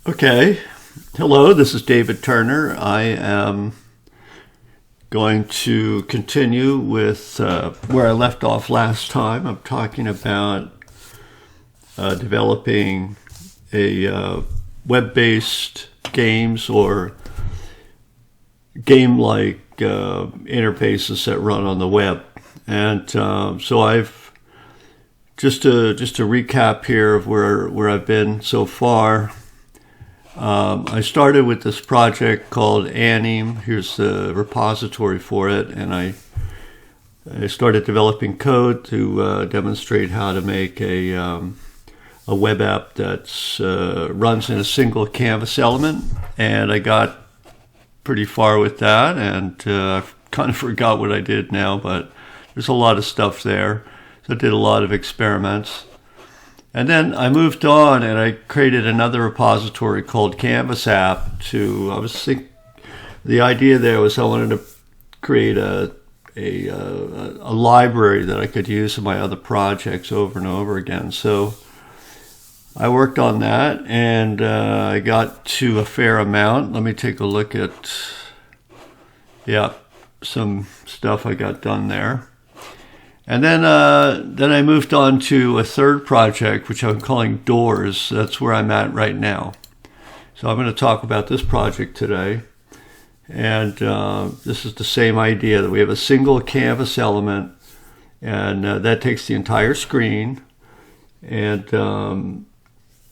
Okay, hello, this is David Turner. I am going to continue with where I left off last time. I'm talking about developing a web-based games or game-like interfaces that run on the web. And so I've just to recap here of where I've been so far. I started with this project called Anim. Here's the repository for it, and I started developing code to demonstrate how to make a web app that's runs in a single canvas element. And I got pretty far with that, and I've kind of forgot what I did now, but there's a lot of stuff there. So I did a lot of experiments. And then I moved on and I created another repository called Canvas App the idea there was I wanted to create a library that I could use in my other projects over and over again. So I worked on that and I got to a fair amount. Let me take a look at, some stuff I got done there. And then I moved on to a third project, which I'm calling Doors. That's where I'm at right now. So I'm going to talk about this project today. And this is the same idea that we have a single canvas element, and that takes the entire screen. And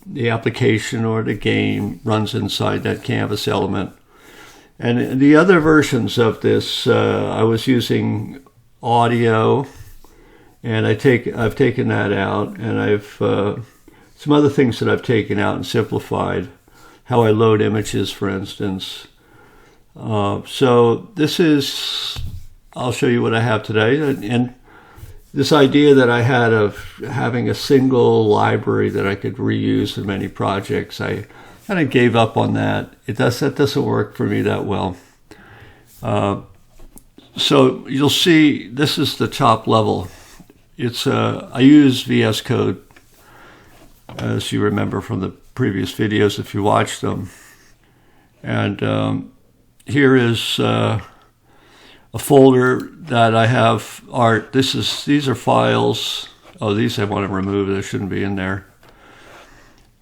the application or the game runs inside that canvas element. And the other versions of this, I was using audio. And I've taken that out, and I've some other things that I've taken out and simplified, how I load images, for instance. So this is, I'll show you what I have today. And this idea that I had of having a single library that I could reuse in many projects, I kind of gave up on that. That doesn't work for me that well. So you'll see this is the top level. I use VS Code, as you remember from the previous videos if you watched them. And here is a folder that I have art. These are files. Oh, these I want to remove. They shouldn't be in there.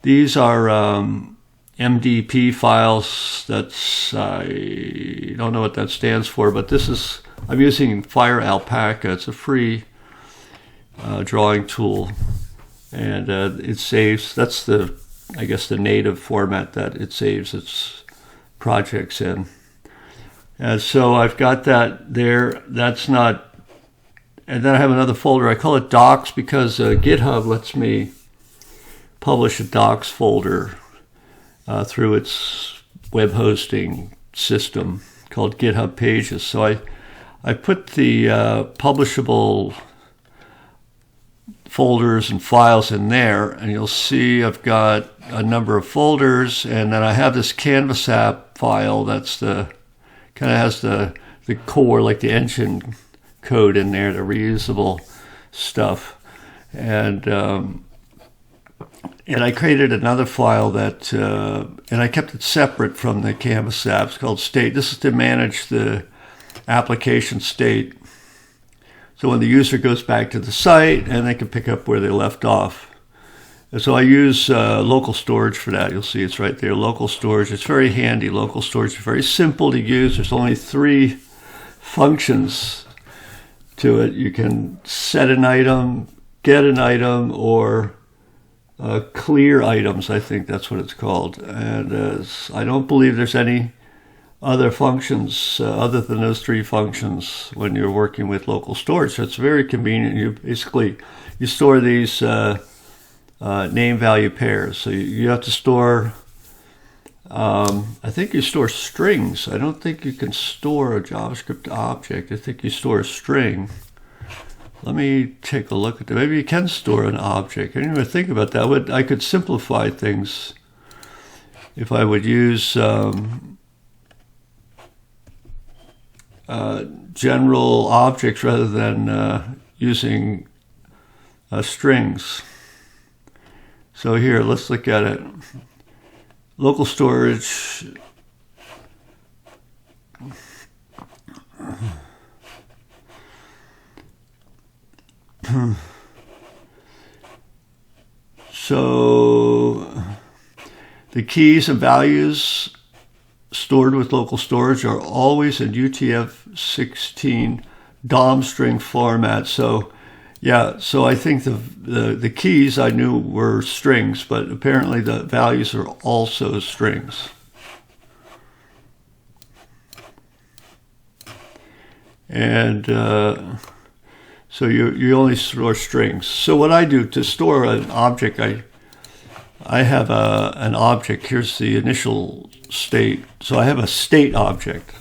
These are MDP files. I don't know what that stands for, but I'm using Fire Alpaca. It's a free drawing tool, and it saves. That's the native format that it saves its projects in. And so I've got that there. That's not. And then I have another folder. I call it Docs because GitHub lets me publish a Docs folder through its web hosting system called GitHub Pages. So I put the publishable folders and files in there, and you'll see I've got a number of folders, and then I have this Canvas app file that's kind of has the core, like the engine code in there, the reusable stuff, and I created another file that and I kept it separate from the Canvas apps called State. This is to manage the application state. So when the user goes back to the site, and they can pick up where they left off. And so I use localStorage for that. You'll see it's right there, localStorage. It's very handy. localStorage is very simple to use. There's only 3 functions to it. You can set an item, get an item, or clear items. I think that's what it's called. And I don't believe there's any other functions other than those 3 functions when you're working with localStorage. So it's very convenient. You store these name value pairs. So you have to store, I think you store strings. I don't think you can store a JavaScript object. I think you store a string. Let me take a look at that. Maybe you can store an object. I didn't even think about that. I could simplify things if I would use general objects rather than using strings. So here, let's look at it. Local storage. So the keys and values stored with local storage are always in UTF-16 DOM string format. So yeah, so I think the keys I knew were strings, but apparently the values are also strings. And so you only store strings. So what I do to store an object, I have an object. Here's the initial state. So I have a state object,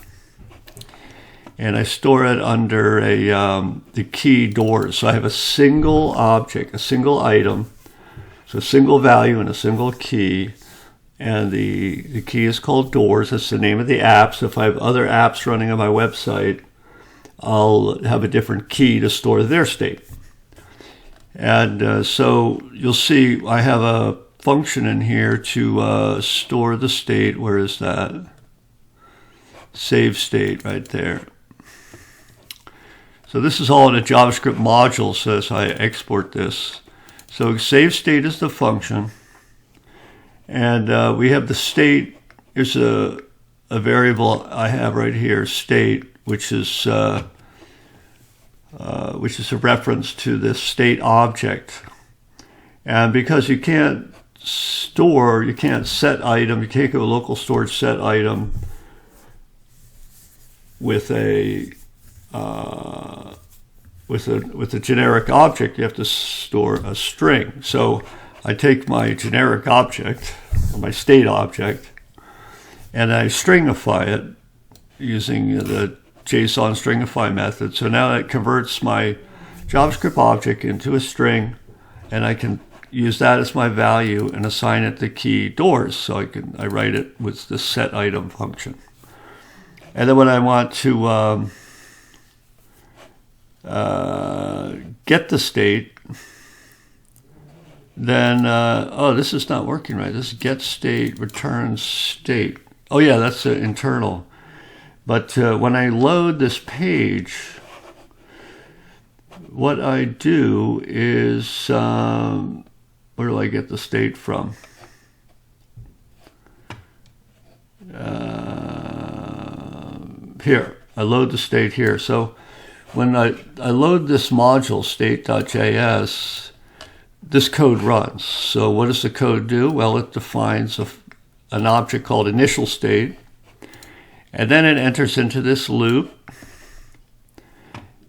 and I store it under the key doors. So I have a single object, a single item, so a single value and a single key. And the key is called doors. That's the name of the app. So if I have other apps running on my website, I'll have a different key to store their state. And so you'll see I have a function in here to store the state. Where is that? Save state right there. So this is all in a JavaScript module, so as I export this. So save state is the function. And we have the state. Here's a variable I have right here, state, which is a reference to this state object. And because you can't store, you can't set item, you can't go to local storage set item with a generic object, you have to store a string. So I take my generic object, my state object, and I stringify it using the JSON stringify method. So now it converts my JavaScript object into a string, and I can use that as my value and assign it the key doors. So I write it with the set item function. And then when I want to get the state, then oh, this is not working right. This get state returns state. Oh yeah, that's internal. But when I load this page, what I do is, where do I get the state from? Here, I load the state here. So when I load this module, state.js, this code runs. So what does the code do? Well, it defines an object called initial state. And then it enters into this loop,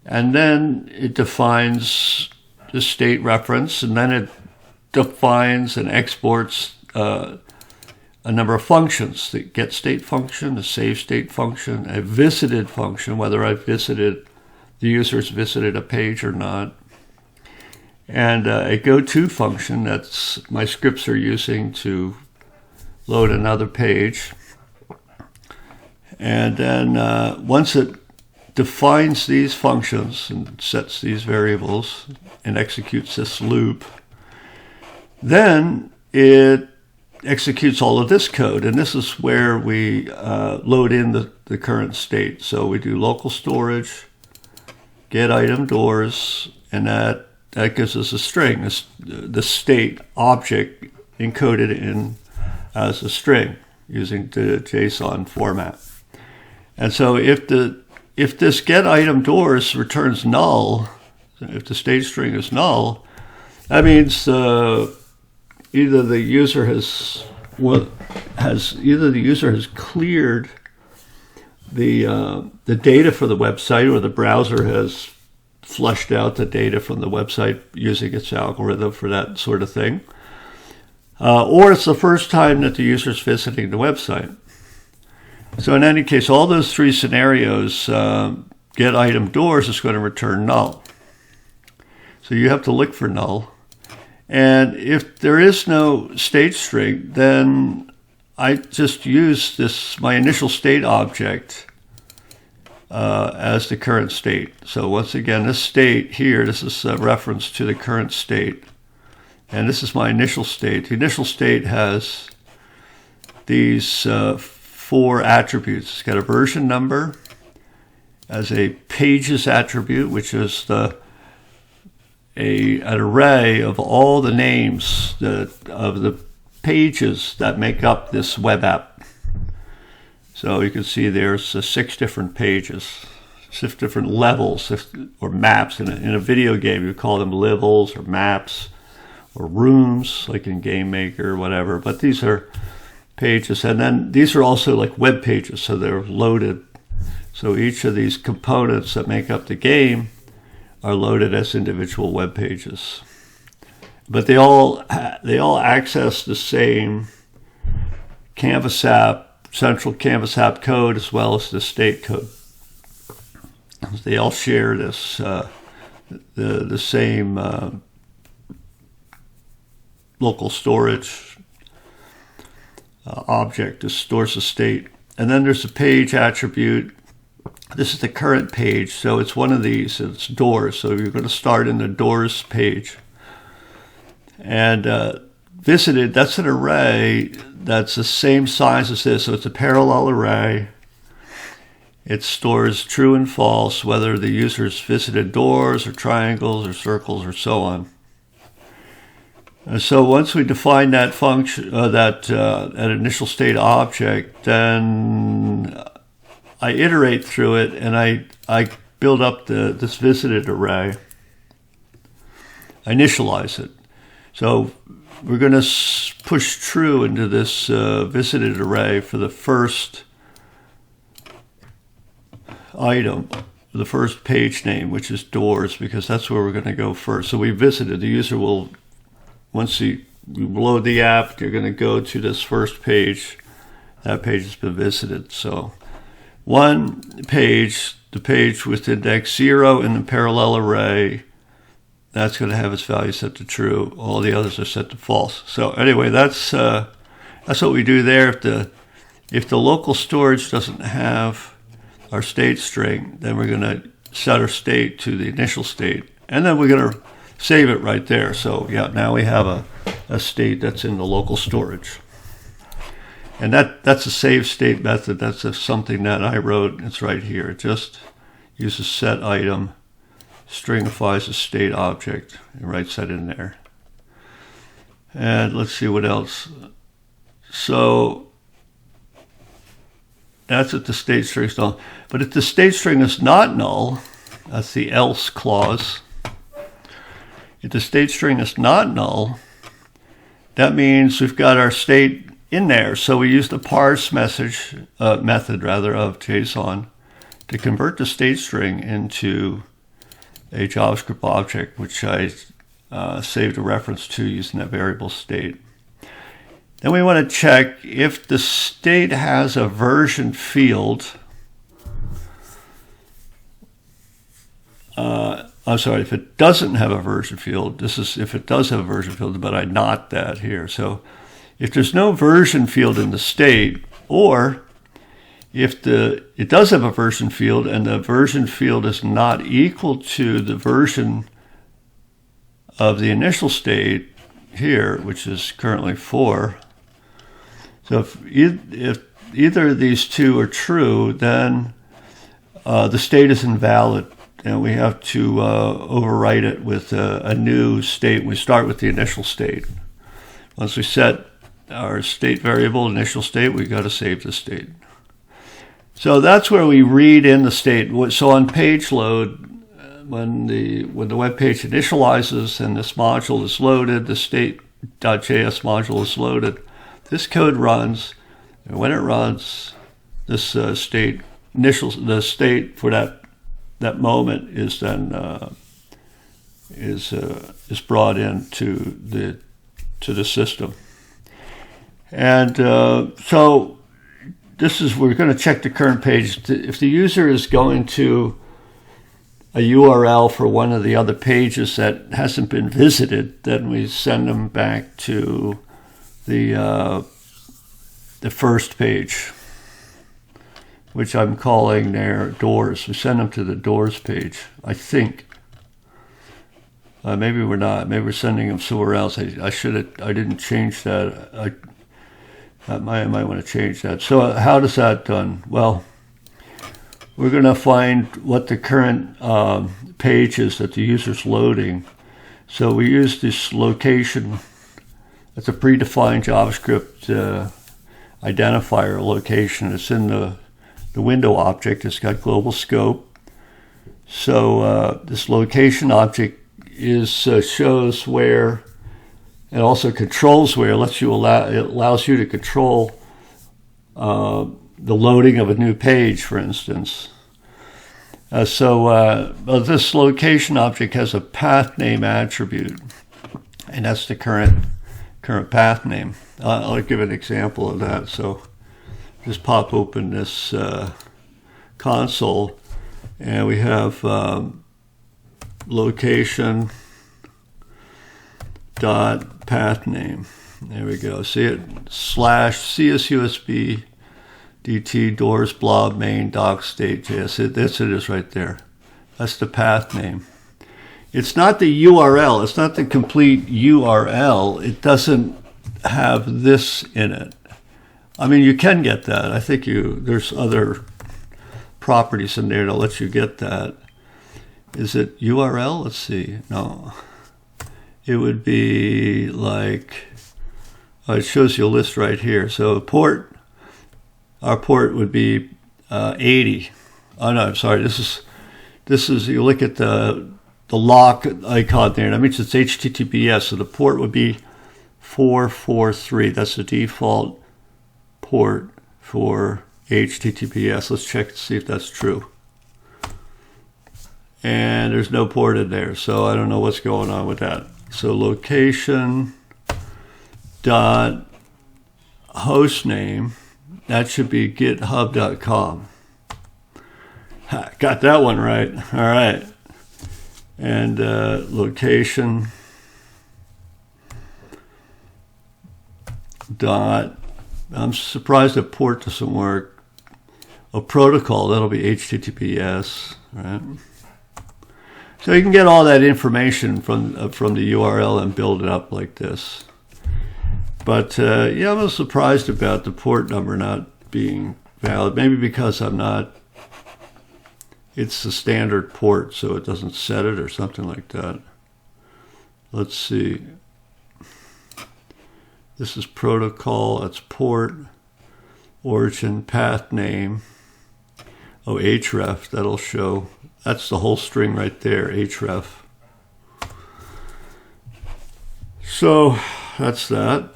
and then it defines the state reference, and then it defines and exports a number of functions: the get state function, the save state function, a visited function, whether the user's visited a page or not, and a go to function that's my scripts are using to load another page. And then once it defines these functions and sets these variables and executes this loop, then it executes all of this code. And this is where we load in the current state. So we do local storage, get item doors, and that gives us a string, the state object encoded in as a string using the JSON format. And so if this get item doors returns null, if the state string is null, that means either the user has cleared the data for the website, or the browser has flushed out the data from the website using its algorithm for that sort of thing, or it's the first time that the user is visiting the website. So in any case, all those three scenarios, get item doors is going to return null. So you have to look for null. And if there is no state string, then I just use my initial state object as the current state. So once again, this state here, this is a reference to the current state. And this is my initial state. The initial state has these 4 attributes. It's got a version number, as a pages attribute, which is an array of all the names of the pages that make up this web app. So you can see there's 6 different pages, 6 different levels or maps. In a video game, you call them levels or maps or rooms, like in Game Maker or whatever. But these are pages, and then these are also like web pages, so they're loaded. So each of these components that make up the game are loaded as individual web pages. But they all access the same Canvas app, central Canvas app code, as well as the state code. They all share this the same local storage object that stores the state. And then there's a page attribute. This is the current page, so it's one of these. It's doors, so you're going to start in the doors page. And visited, that's an array that's the same size as this, so it's a parallel array. It stores true and false, whether the user's visited doors or triangles or circles or so on. And so once we define that function, an initial state object, then I iterate through it, and I build up this visited array. I initialize it. So we're going to push true into this visited array for the first item, the first page name, which is doors, because that's where we're going to go first. So we visited. The user will, once you load the app, you're going to go to this first page. That page has been visited. So one page, the page with index 0 in the parallel array, that's going to have its value set to true. All the others are set to false. So anyway, that's what we do there. If the local storage doesn't have our state string, then we're going to set our state to the initial state, and then we're going to save it right there. So yeah, now we have a state that's in the local storage. And that's a save state method. That's something that I wrote. It's right here. It just uses set item, stringifies a state object, and writes that in there. And let's see what else. So that's if the state string is null. But if the state string is not null, that's the else clause. If the state string is not null, that means we've got our state in there. So we use the parse method of JSON to convert the state string into a JavaScript object, which I saved a reference to using that variable state. Then we want to check if the state has a version field. If it doesn't have a version field, this is if it does have a version field, but I not that here. So if there's no version field in the state, or if it does have a version field and the version field is not equal to the version of the initial state here, which is currently 4. So if either of these two are true, then the state is invalid, and we have to overwrite it with a new state. We start with the initial state. Once we set our state variable, initial state, we've got to save the state. So that's where we read in the state. So on page load, when the web page initializes and this module is loaded, the state.js module is loaded, this code runs, and when it runs, this the state for that moment is then is brought into the system. And so we're going to check the current page. If the user is going to a URL for one of the other pages that hasn't been visited, then we send them back to the first page, which I'm calling their doors. We send them to the doors page, I think. Maybe we're not. Maybe we're sending them somewhere else. I didn't change that. I might want to change that. So how does that done? Well, we're going to find what the current page is that the user's loading. So we use this location. It's a predefined JavaScript identifier location. It's in the window object. It's got global scope. So this location object shows where, it also controls where. It allows you to control the loading of a new page, for instance. So this location object has a path name attribute, and that's the current path name. I'll give an example of that. So just pop open this console, and we have location dot path name. There we go. See it? / CSUSB DT doors blob main doc state JS. It is right there. That's the path name. It's not the URL. It's not the complete URL. It doesn't have this in it. I mean, you can get that. I think there's other properties in there to let you get that. Is it URL? Let's see. No. It would be like, it shows you a list right here. So our port would be 80. Oh no, I'm sorry. This is you look at the lock icon there. That means it's HTTPS. So the port would be 443. That's the default port for HTTPS. Let's check to see if that's true. And there's no port in there, so I don't know what's going on with that. So location dot host name, that should be github.com. Got that one right. All right. And location dot, I'm surprised that port doesn't work. A protocol, that'll be HTTPS, right? So you can get all that information from the URL and build it up like this. But yeah, I'm a little surprised about the port number not being valid. Maybe because it's the standard port, so it doesn't set it or something like that. Let's see. This is protocol, that's port, origin, path name. Oh, href, that'll show. That's the whole string right there, href. So that's that.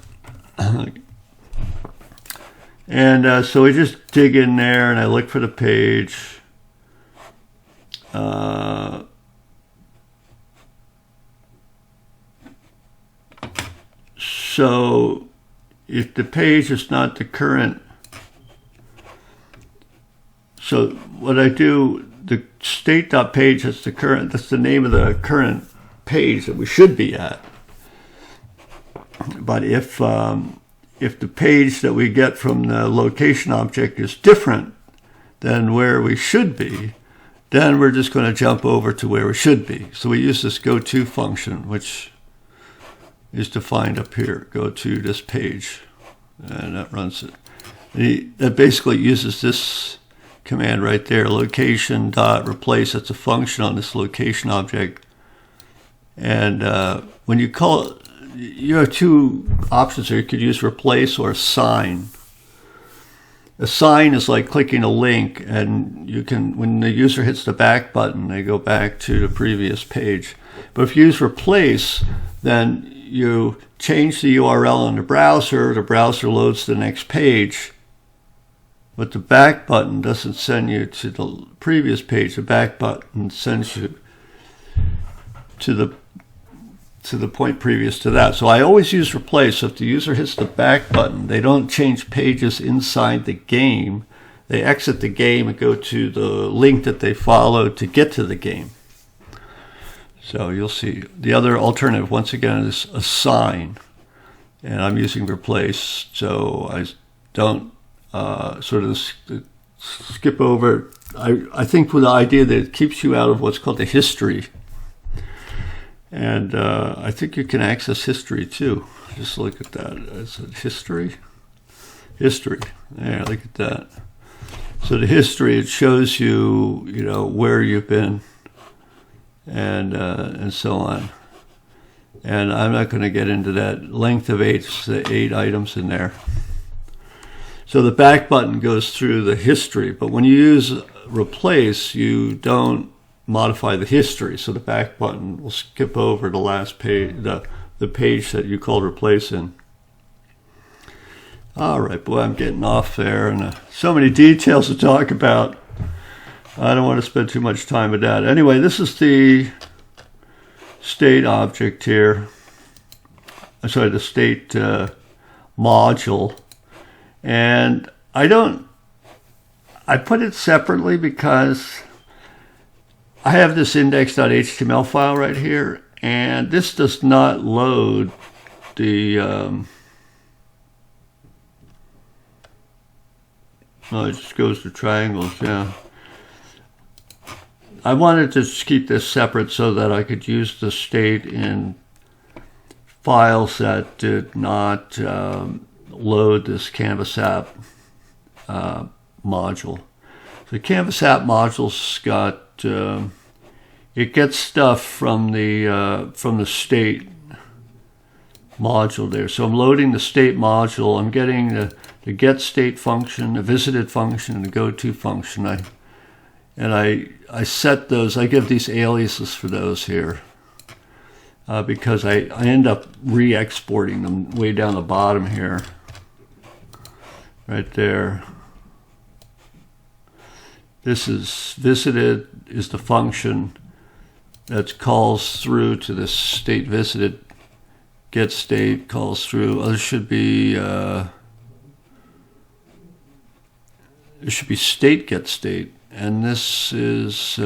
And so we just dig in there and I look for the page. So if the page is not the current, so what I do, the state.page, that's the name of the current page that we should be at. But if the page that we get from the location object is different than where we should be, then we're just going to jump over to where we should be. So we use this goto function, which is defined up here. Go to this page, and that runs it. That basically uses this command right there, location dot replace. That's a function on this location object. And when you call it, you have two options here. You could use replace or assign. Assign is like clicking a link, and you can, when the user hits the back button, they go back to the previous page. But if you use replace, then you change the URL in the browser loads the next page, but the back button doesn't send you to the previous page. The back button sends you to the point previous to that. So I always use replace. So if the user hits the back button, they don't change pages inside the game. They exit the game and go to the link that they followed to get to the game. So you'll see the other alternative, once again, is assign. And I'm using replace, so I don't sort of skip over. I think with the idea that it keeps you out of what's called the history. And I think you can access history too. Just look at that. Is it history? History. Yeah, look at that. So the history, it shows you, where you've been and so on. And I'm not going to get into that. Length of 8 items in there. So the back button goes through the history, but when you use replace, you don't modify the history. So the back button will skip over the last page, the page that you called replace in. All right, boy, I'm getting off there, and so many details to talk about. I don't want to spend too much time with that. Anyway, this is the state object here. I'm sorry, the state module. And I put it separately because I have this index.html file right here, and this does not load the, no, it just goes to triangles, yeah. I wanted to just keep this separate so that I could use the state in files that did not load this Canvas app module. The Canvas app module's got it gets stuff from the state module there. So I'm loading the state module. I'm getting the get state function, the visited function, and the go to function. I set those. I give these aliases for those here. Because I end up re-exporting them way down the bottom here. Right there. This is visited is the function that calls through to this state visited. Get state calls through. There should be state get state, and this is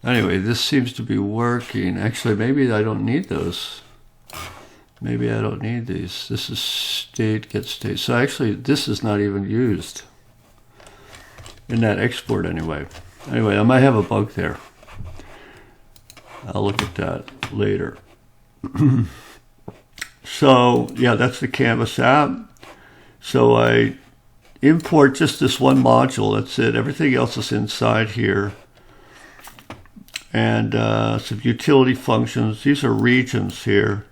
anyway. This seems to be working. Actually, maybe I don't need those. Maybe I don't need these. This is state get state. So actually, this is not even used in that export anyway. Anyway, I might have a bug there. I'll look at that later. So yeah, that's the Canvas app. So I import just this one module. That's it. Everything else is inside here. And some utility functions. These are regions here.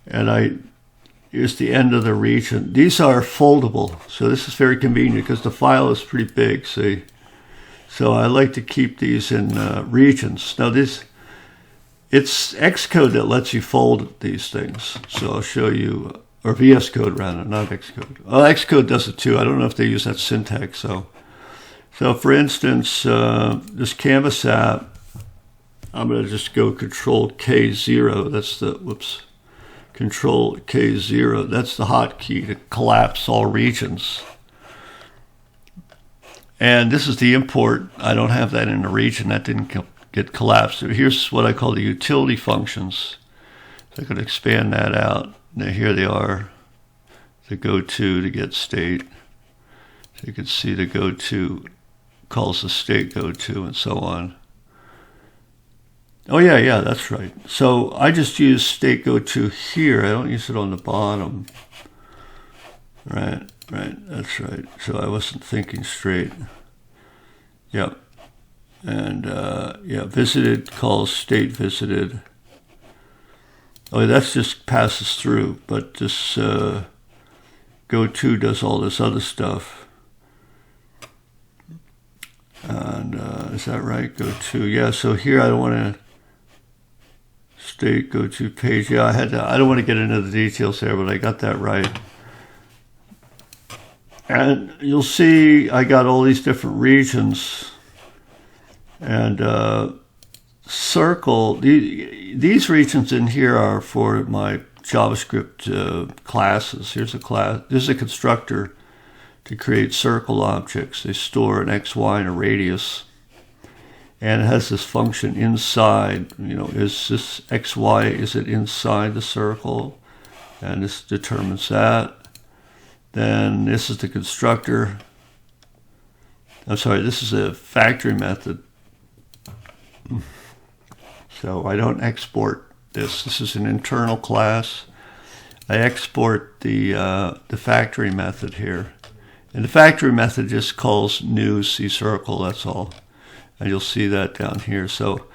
And here's the end of the region. These are foldable. So this is very convenient because the file is pretty big, see? So I like to keep these in regions. Now it's Xcode that lets you fold these things. So I'll show you, or VS Code rather, not Xcode. Well, Xcode does it too. I don't know if they use that syntax. So for instance, this Canvas app, I'm going to just go Control K0. That's the, Control K0. That's the hotkey to collapse all regions. And this is the import. I don't have that in the region. That didn't get collapsed. So here's what I call the utility functions. So I could expand that out. Now here they are. The go-to to get state. So you can see the go-to calls the state go-to and so on. Oh yeah, that's right. So I just use state go-to here. I don't use it on the bottom. Right, that's right. So I wasn't thinking straight. Yep. And yeah, visited calls state visited. Oh, that's just passes through, but this go-to does all this other stuff. And is that right? Go-to, yeah. So here I don't want to state go-to page. Yeah, I don't want to get into the details there, but I got that right. And you'll see I got all these different regions. And circle, these regions in here are for my JavaScript classes. Here's a class. This is a constructor to create circle objects. They store an X, Y, and a radius. And it has this function inside, is this X, Y, is it inside the circle? And this determines that. Then this is the constructor. I'm sorry, this is a factory method. So I don't export this. This is an internal class. I export the factory method here. And the factory method just calls new C circle, that's all. And you'll see that down here. So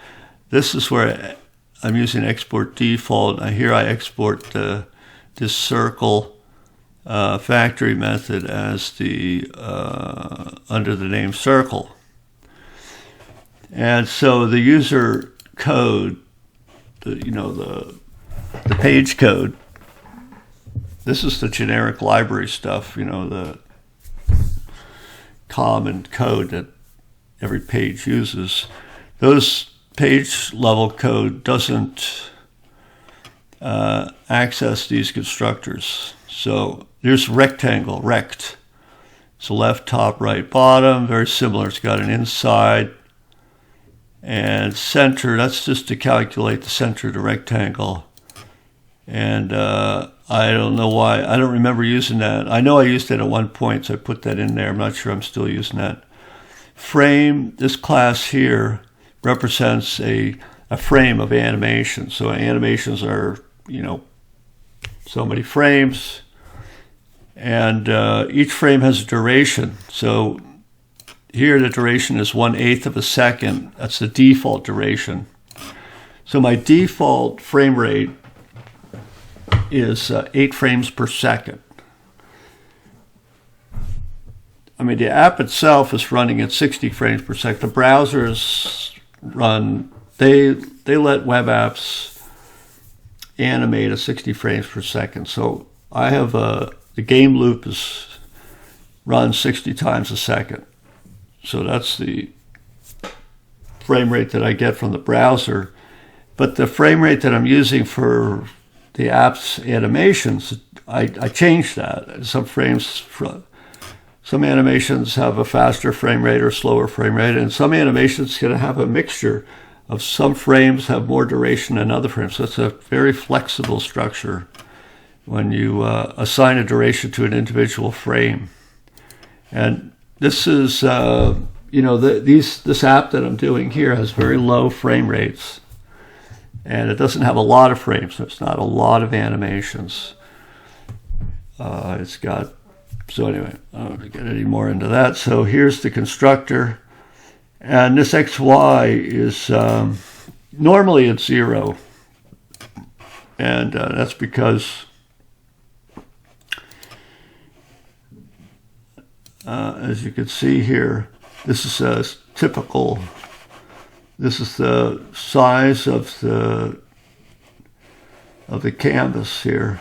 this is where I'm using export default. Here I export this circle factory method as the under the name circle. And so the user code, the page code, this is the generic library stuff, the common code that every page uses. Those page level code doesn't access these constructors. So there's rectangle, rect. So left, top, right, bottom, very similar. It's got an inside and center. That's just to calculate the center of the rectangle. And I don't know why. I don't remember using that. I know I used it at one point, so I put that in there. I'm not sure I'm still using that. Frame, this class here represents a frame of animation. So animations are, so many frames. And each frame has a duration. So here the duration is 1/8 of a second. That's the default duration. So my default frame rate is 8 frames per second. I mean, the app itself is running at 60 frames per second. The browsers run, they let web apps animate at 60 frames per second. So I have the game loop is run 60 times a second. So that's the frame rate that I get from the browser. But the frame rate that I'm using for the app's animations, I changed that. Some animations have a faster frame rate or slower frame rate, and some animations can have a mixture of some frames have more duration than other frames. So it's a very flexible structure when you assign a duration to an individual frame. And this is, this app that I'm doing here has very low frame rates. And it doesn't have a lot of frames, so it's not a lot of animations. So anyway, I don't want to get any more into that. So here's the constructor. And this XY is, normally it's 0. And that's because as you can see here, this is a typical. This is the size of the canvas here.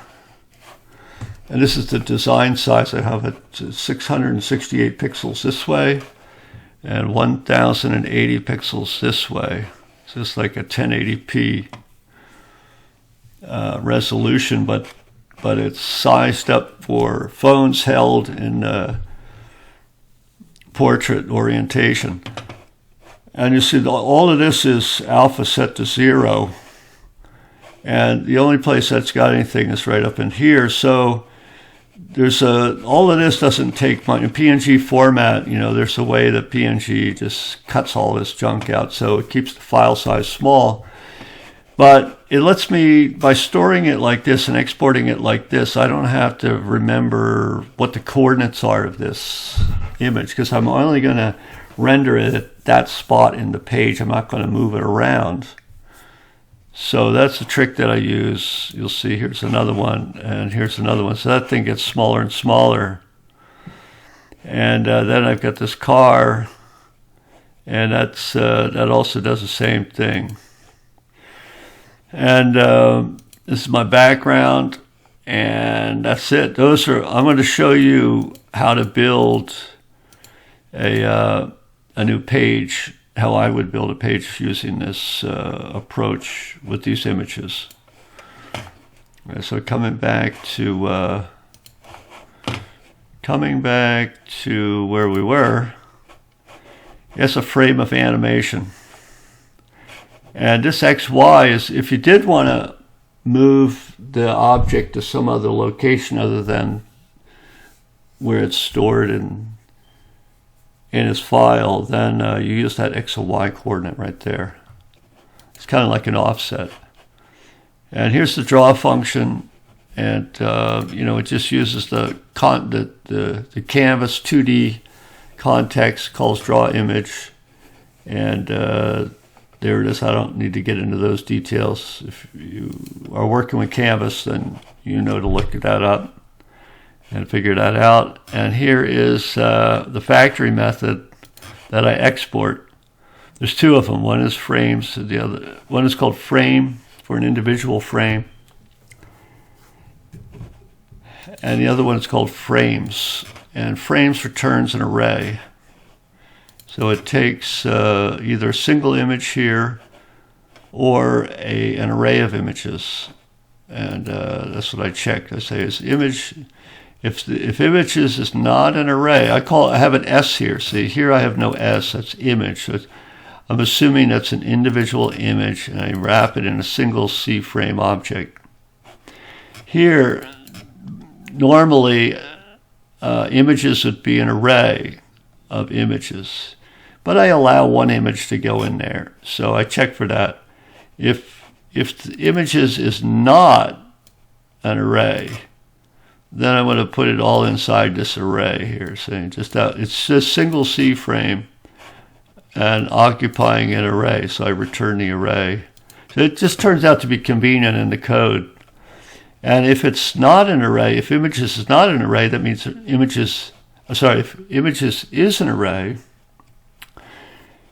And this is the design size. I have it 668 pixels this way and 1080 pixels this way. So it's like a 1080p resolution, but it's sized up for phones held in portrait orientation. And you see all of this is alpha set to 0. And the only place that's got anything is right up in here. So there's all of this doesn't take much. In PNG format, there's a way that PNG just cuts all this junk out. So it keeps the file size small. But it lets me, by storing it like this and exporting it like this, I don't have to remember what the coordinates are of this image, because I'm only going to render it at that spot in the page. I'm not going to move it around. So that's the trick that I use. You'll see here's another one, and here's another one. So that thing gets smaller and smaller. And then I've got this car, and that also does the same thing. And this is my background, and that's it. I'm going to show you how to build a new page, how I would build a page using this approach with these images. Okay, so coming back to where we were, it's a frame of animation. And this XY is, if you did want to move the object to some other location other than where it's stored in its file, then you use that X and Y coordinate right there. It's kind of like an offset. And here's the draw function, and it just uses the canvas 2D context, calls draw image, and there it is. I don't need to get into those details. If you are working with canvas, then you know to look that up and figure that out. And here is the factory method that I export. There's two of them. One is frames. The other one is called frame for an individual frame, and the other one is called frames. And frames returns an array. So it takes either a single image here or an array of images, and that's what I checked. I say is image. If images is not an array, I have an S here. See, here I have no S. That's image. So I'm assuming that's an individual image, and I wrap it in a single C frame object. Here, normally, images would be an array of images, but I allow one image to go in there. So I check for that. If the images is not an array, then I'm going to put it all inside this array here. Saying it's just single C frame and occupying an array. So I return the array. So it just turns out to be convenient in the code. And if it's not an array, if images is not an array, that means if images is an array,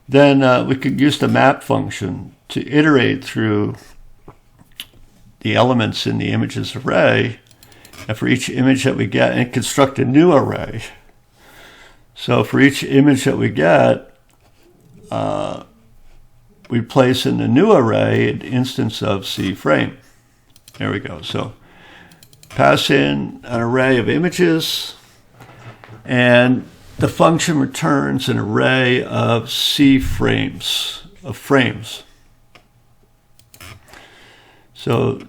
then we could use the map function to iterate through the elements in the images array, and for each image that we get, and construct a new array. So for each image that we get, we place in the new array an instance of C frame. There we go. So pass in an array of images, and the function returns an array of C frames, So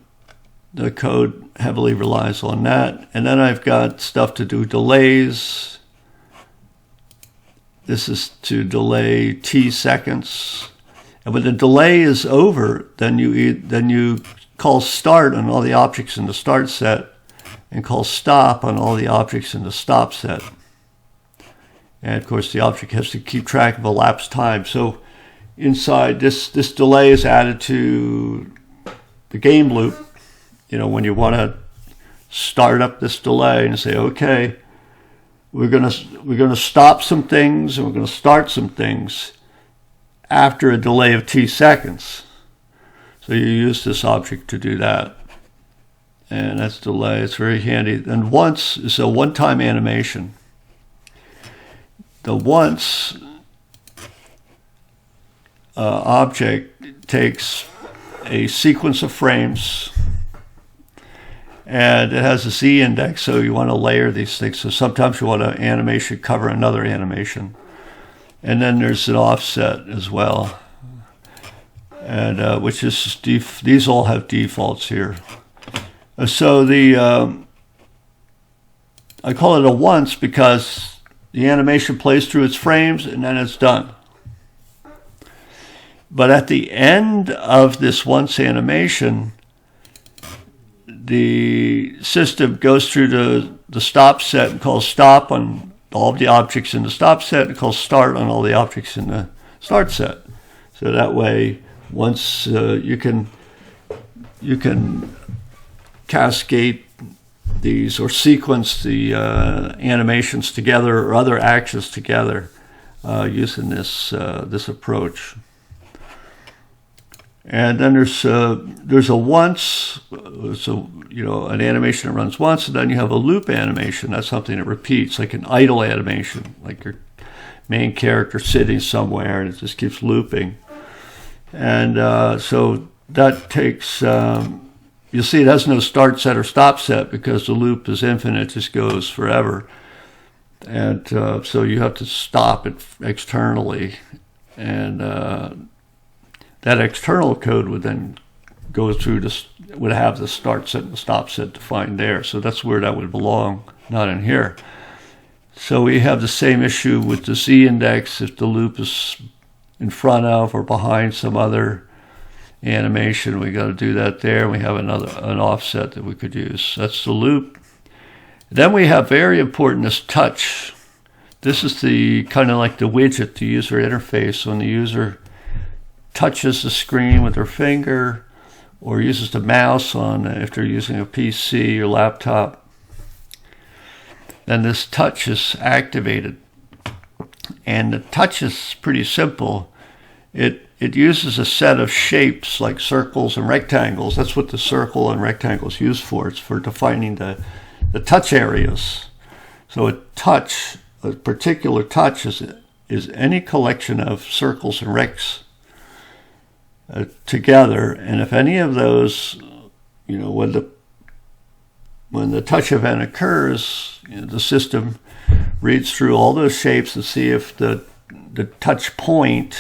the code heavily relies on that. And then I've got stuff to do delays. This is to delay T seconds. And when the delay is over, then you call start on all the objects in the start set and call stop on all the objects in the stop set. And of course the object has to keep track of elapsed time. So inside this delay is added to the game loop. When you want to start up this delay and say, okay, we're gonna stop some things and we're gonna start some things after a delay of T seconds. So you use this object to do that. And that's delay. It's very handy. And once is a one-time animation. The once object takes a sequence of frames, and it has a Z index, so you want to layer these things. So sometimes you want an animation cover another animation. And then there's an offset as well, and which is these all have defaults here. So I call it a once because the animation plays through its frames and then it's done. But at the end of this once animation, the system goes through the stop set and calls stop on all the objects in the stop set and calls start on all the objects in the start set. So that way, once you can cascade these or sequence the animations together or other actions together using this approach. And then there's a once, so an animation that runs once, and then you have a loop animation. That's something that repeats, like an idle animation, like your main character sitting somewhere and it just keeps looping. And so that takes, you'll see it has no start set or stop set because the loop is infinite, it just goes forever. And so you have to stop it externally, and that external code would then go through would have the start set and the stop set defined there. So that's where that would belong, not in here. So we have the same issue with the Z index if the loop is in front of or behind some other animation. We got to do that there. We have an offset that we could use. That's the loop. Then we have very important this touch. This is the kind of like the widget, the user interface. When the user touches the screen with their finger or uses the mouse if they're using a PC or laptop, then this touch is activated. And the touch is pretty simple. It uses a set of shapes like circles and rectangles. That's what the circle and rectangle is used for. It's for defining the touch areas. So a particular touch is any collection of circles and rects together. And if any of those, when the touch event occurs, the system reads through all those shapes to see if the touch point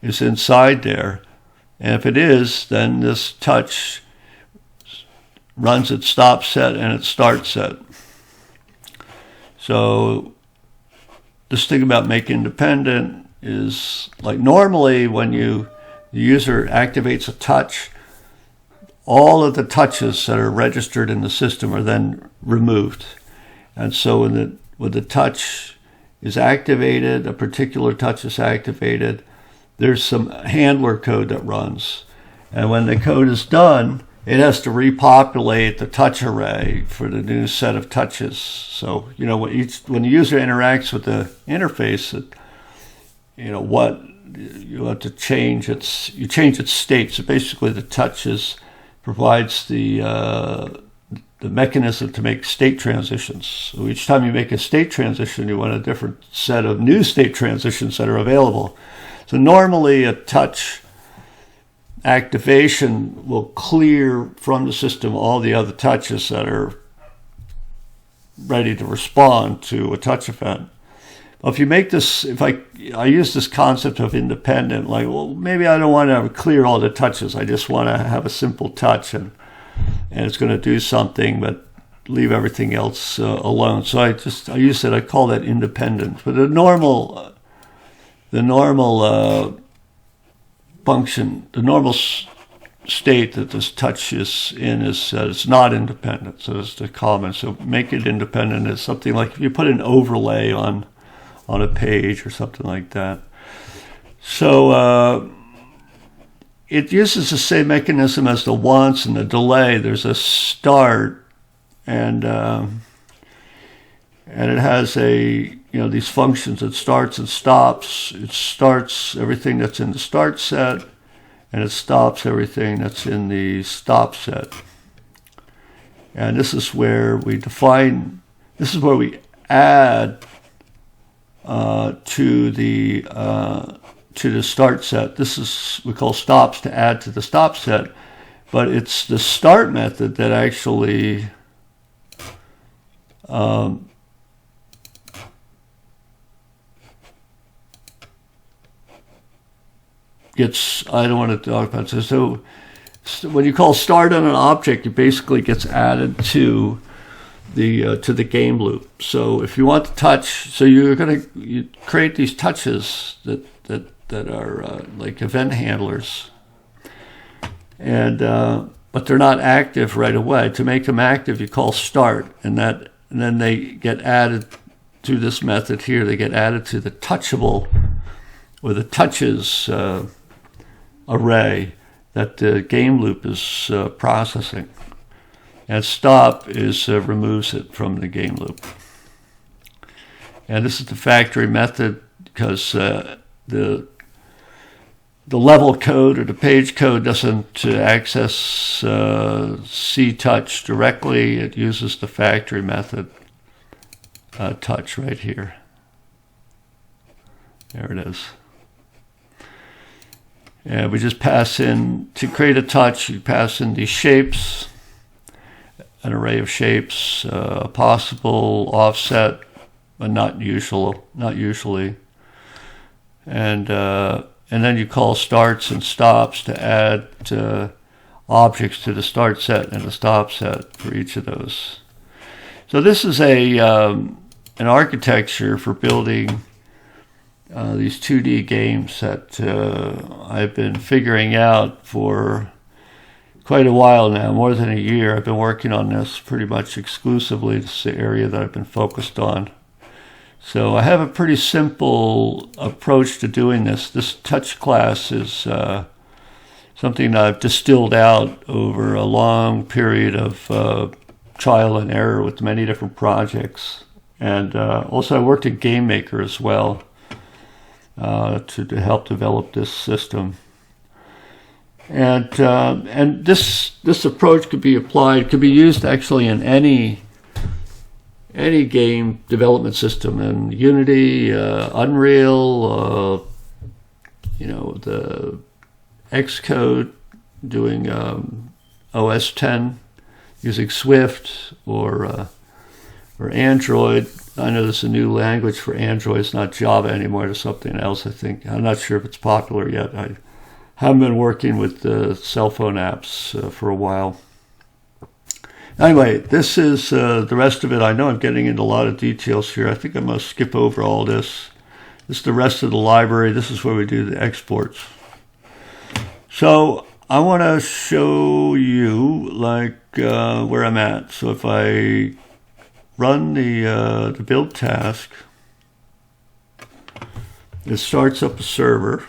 is inside there. And if it is, then this touch runs its stop set and its start set. So this thing about make independent is like normally when the user activates a touch, all of the touches that are registered in the system are then removed. And so when the touch is activated, a particular touch is activated, there's some handler code that runs. And when the code is done, it has to repopulate the touch array for the new set of touches. So, when the user interacts with the interface, you have to change its state. So basically the touches provides the mechanism to make state transitions. So each time you make a state transition, you want a different set of new state transitions that are available. So normally a touch activation will clear from the system all the other touches that are ready to respond to a touch event. Well, if you make this, I use this concept of independent, like, well, maybe I don't want to clear all the touches. I just want to have a simple touch and it's going to do something, but leave everything else alone. So I use it. I call that independent. But the normal function, the normal state that this touch is in is that it's not independent. So it's the common. So make it independent is something like if you put an overlay on a page or something like that. So it uses the same mechanism as the once and the delay. There's a start, and it has these functions. It starts and stops. It starts everything that's in the start set, and it stops everything that's in the stop set. And this is where we add to the start set. This is we call stops to add to the stop set, but it's the start method that actually gets. I don't want to talk about this. So when you call start on an object, it basically gets added to the game loop. So if you want to touch, so you create these touches that are like event handlers, and but they're not active right away. To make them active, you call start, and then they get added to this method here. They get added to the touchable or the touches array that the game loop is processing. And stop removes it from the game loop. And this is the factory method because the level code or the page code doesn't access C touch directly. It uses the factory method touch right here. There it is. And we just pass in, to create a touch, you pass in these shapes, an array of shapes, possible offset, but not usually. And then you call starts and stops to add objects to the start set and the stop set for each of those. So this is an architecture for building these 2D games that I've been figuring out for quite a while now, more than a year. I've been working on this pretty much exclusively. This is the area that I've been focused on. So I have a pretty simple approach to doing this. This touch class is something that I've distilled out over a long period of trial and error with many different projects. And also I worked at Game Maker as well to help develop this system. And this approach could be applied, could be used actually in any game development system, in Unity, Unreal, the Xcode, doing OS 10 using Swift or Android. I know there's a new language for Android. It's not Java anymore. It's something else, I think. I'm not sure if it's popular yet. I haven't been working with the cell phone apps for a while. Anyway, this is the rest of it. I know I'm getting into a lot of details here. I think I'm going to skip over all this. This is the rest of the library. This is where we do the exports. So I want to show you where I'm at. So if I run the build task, it starts up a server.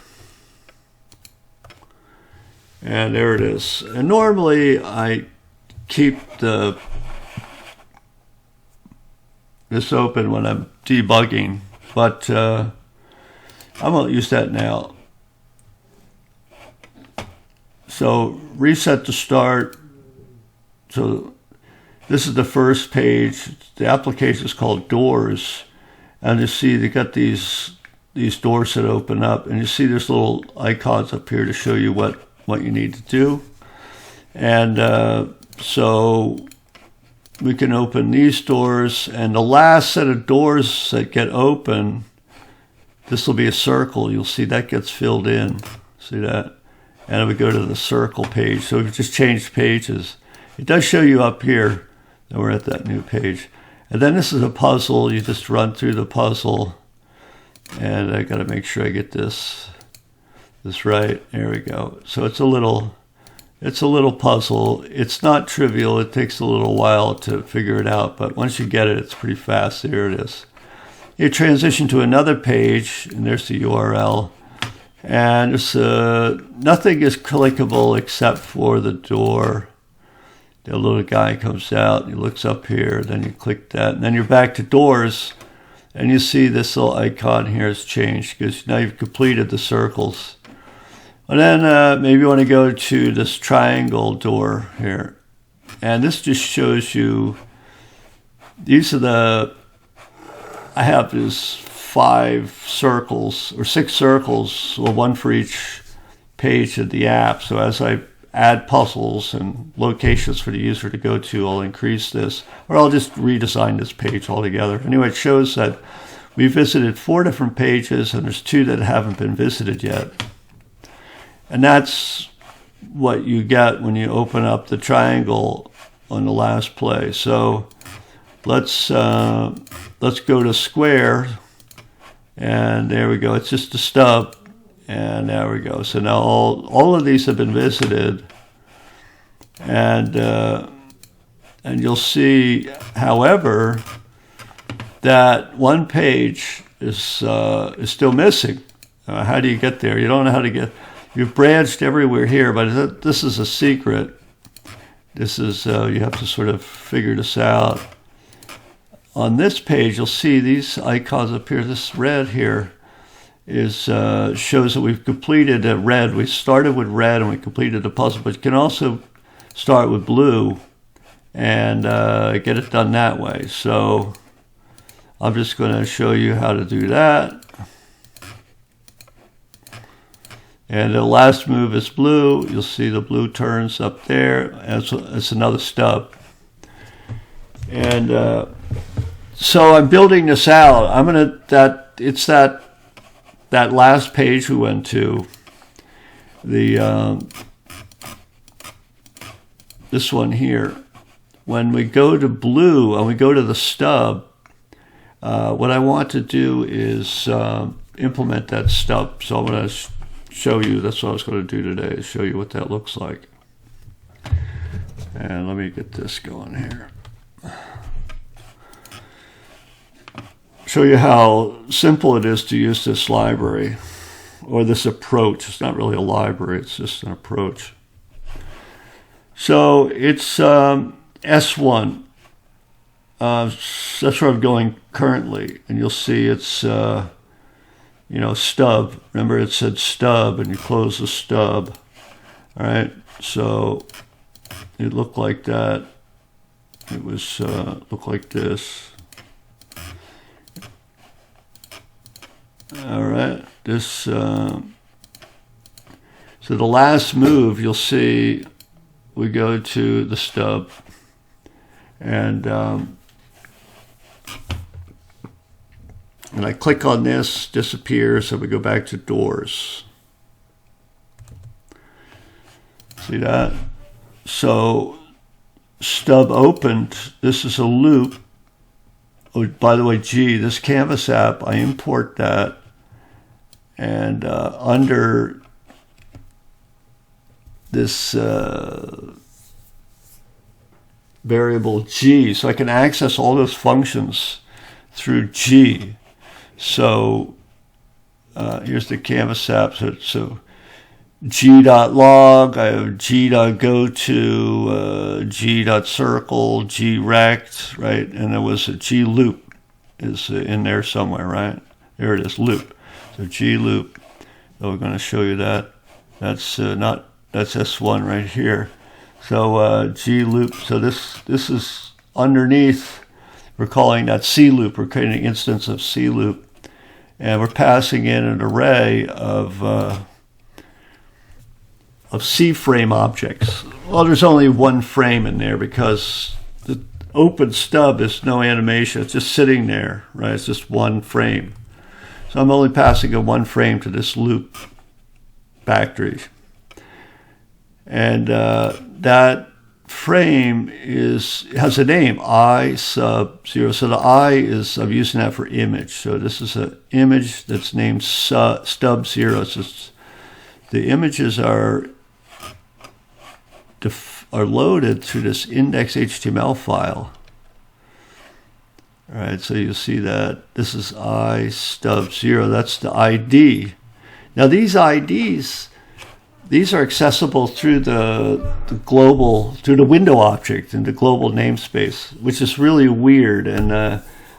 And there it is. And normally I keep this open when I'm debugging, but I won't use that now. So reset to start. So this is the first page. The application is called Doors, and you see they got these doors that open up, and you see there's little icons up here to show you what you need to do. And so we can open these doors, and the last set of doors that get open, this will be a circle. You'll see that gets filled in. See that? And we go to the circle page. So we've just changed pages. It does show you up here that we're at that new page. And then this is a puzzle. You just run through the puzzle. And I got to make sure I get this right. There we go. So it's a little puzzle. It's not trivial. It takes a little while to figure it out, but once you get it, it's pretty fast. There it is. You transition to another page, and there's the URL. And it's, nothing is clickable except for the door. The little guy comes out, he looks up here, then you click that, and then you're back to Doors, and you see this little icon here has changed because now you've completed the circles. And then maybe you want to go to this triangle door here. And this just shows you, these are I have this 5 circles or 6 circles, well, one for each page of the app. So as I add puzzles and locations for the user to go to, I'll increase this, or I'll just redesign this page altogether. Anyway, it shows that we visited 4 different pages, and there's 2 that haven't been visited yet. And that's what you get when you open up the triangle on the last play. So let's go to square, and there we go. It's just a stub, and there we go. So now all of these have been visited, and you'll see, however, that one page is still missing. How do you get there? You don't know how to get. You've branched everywhere here, but this is a secret. This is, you have to sort of figure this out. On this page, you'll see these icons up here. This red here shows that we've completed a red. We started with red and we completed the puzzle, but you can also start with blue and get it done that way. So I'm just going to show you how to do that. And the last move is blue. You'll see the blue turns up there. And it's another stub. And so I'm building this out. It's that last page we went to. This one here. When we go to blue and we go to the stub, what I want to do is implement that stub. So I'm going to show you, that's what I was going to do today, is show you what that looks like. And let me get this going here. Show you how simple it is to use this library, or this approach. It's not really a library, it's just an approach. So it's S1. That's where I'm going currently, and you'll see it's stub. Remember, it said stub, and you close the stub. All right, so it looked like that. It was looked like this. All right, this. So the last move, you'll see, we go to the stub, and I click on this, disappears, and we go back to doors. See that? So stub opened. This is a loop. Oh, by the way, this Canvas app, I import that, and under this variable G, so I can access all those functions through G. So here's the Canvas app. So g.log, I have g.go to, g.circle, grect, right? And there was a g loop is in there somewhere, right? There it is, loop. So g loop. So we're going to show you that. That's that's S1 right here. So g loop. So this is underneath. We're calling that C loop. We're creating an instance of C loop, and we're passing in an array of C frame objects. Well, there's only one frame in there because the open stub is no animation. It's just sitting there, right? It's just one frame. So I'm only passing a one frame to this loop factory. And that frame has a name, I sub 0. So the I is, I'm using that for image. So this is an image that's named stub 0. So the images are loaded through this index.html file. All right, so you'll see that this is I stub 0. That's the ID. Now these IDs, these are accessible through the global, through the window object in the global namespace, which is really weird. And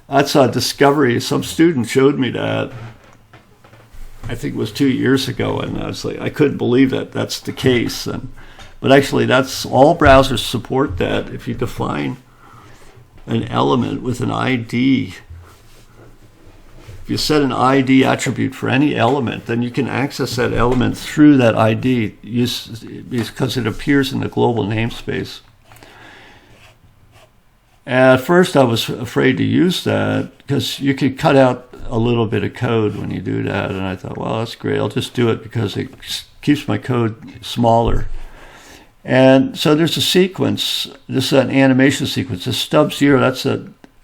that's a discovery. Some student showed me that. I think it was 2 years ago, and I was like, I couldn't believe that that's the case. But actually, that's all browsers support that. If you define an element with an ID, if you set an ID attribute for any element, then you can access that element through that ID because it appears in the global namespace. And at first, I was afraid to use that because you could cut out a little bit of code when you do that. And I thought, well, that's great. I'll just do it because it keeps my code smaller. And so there's a sequence. This is an animation sequence. This stub 0, that's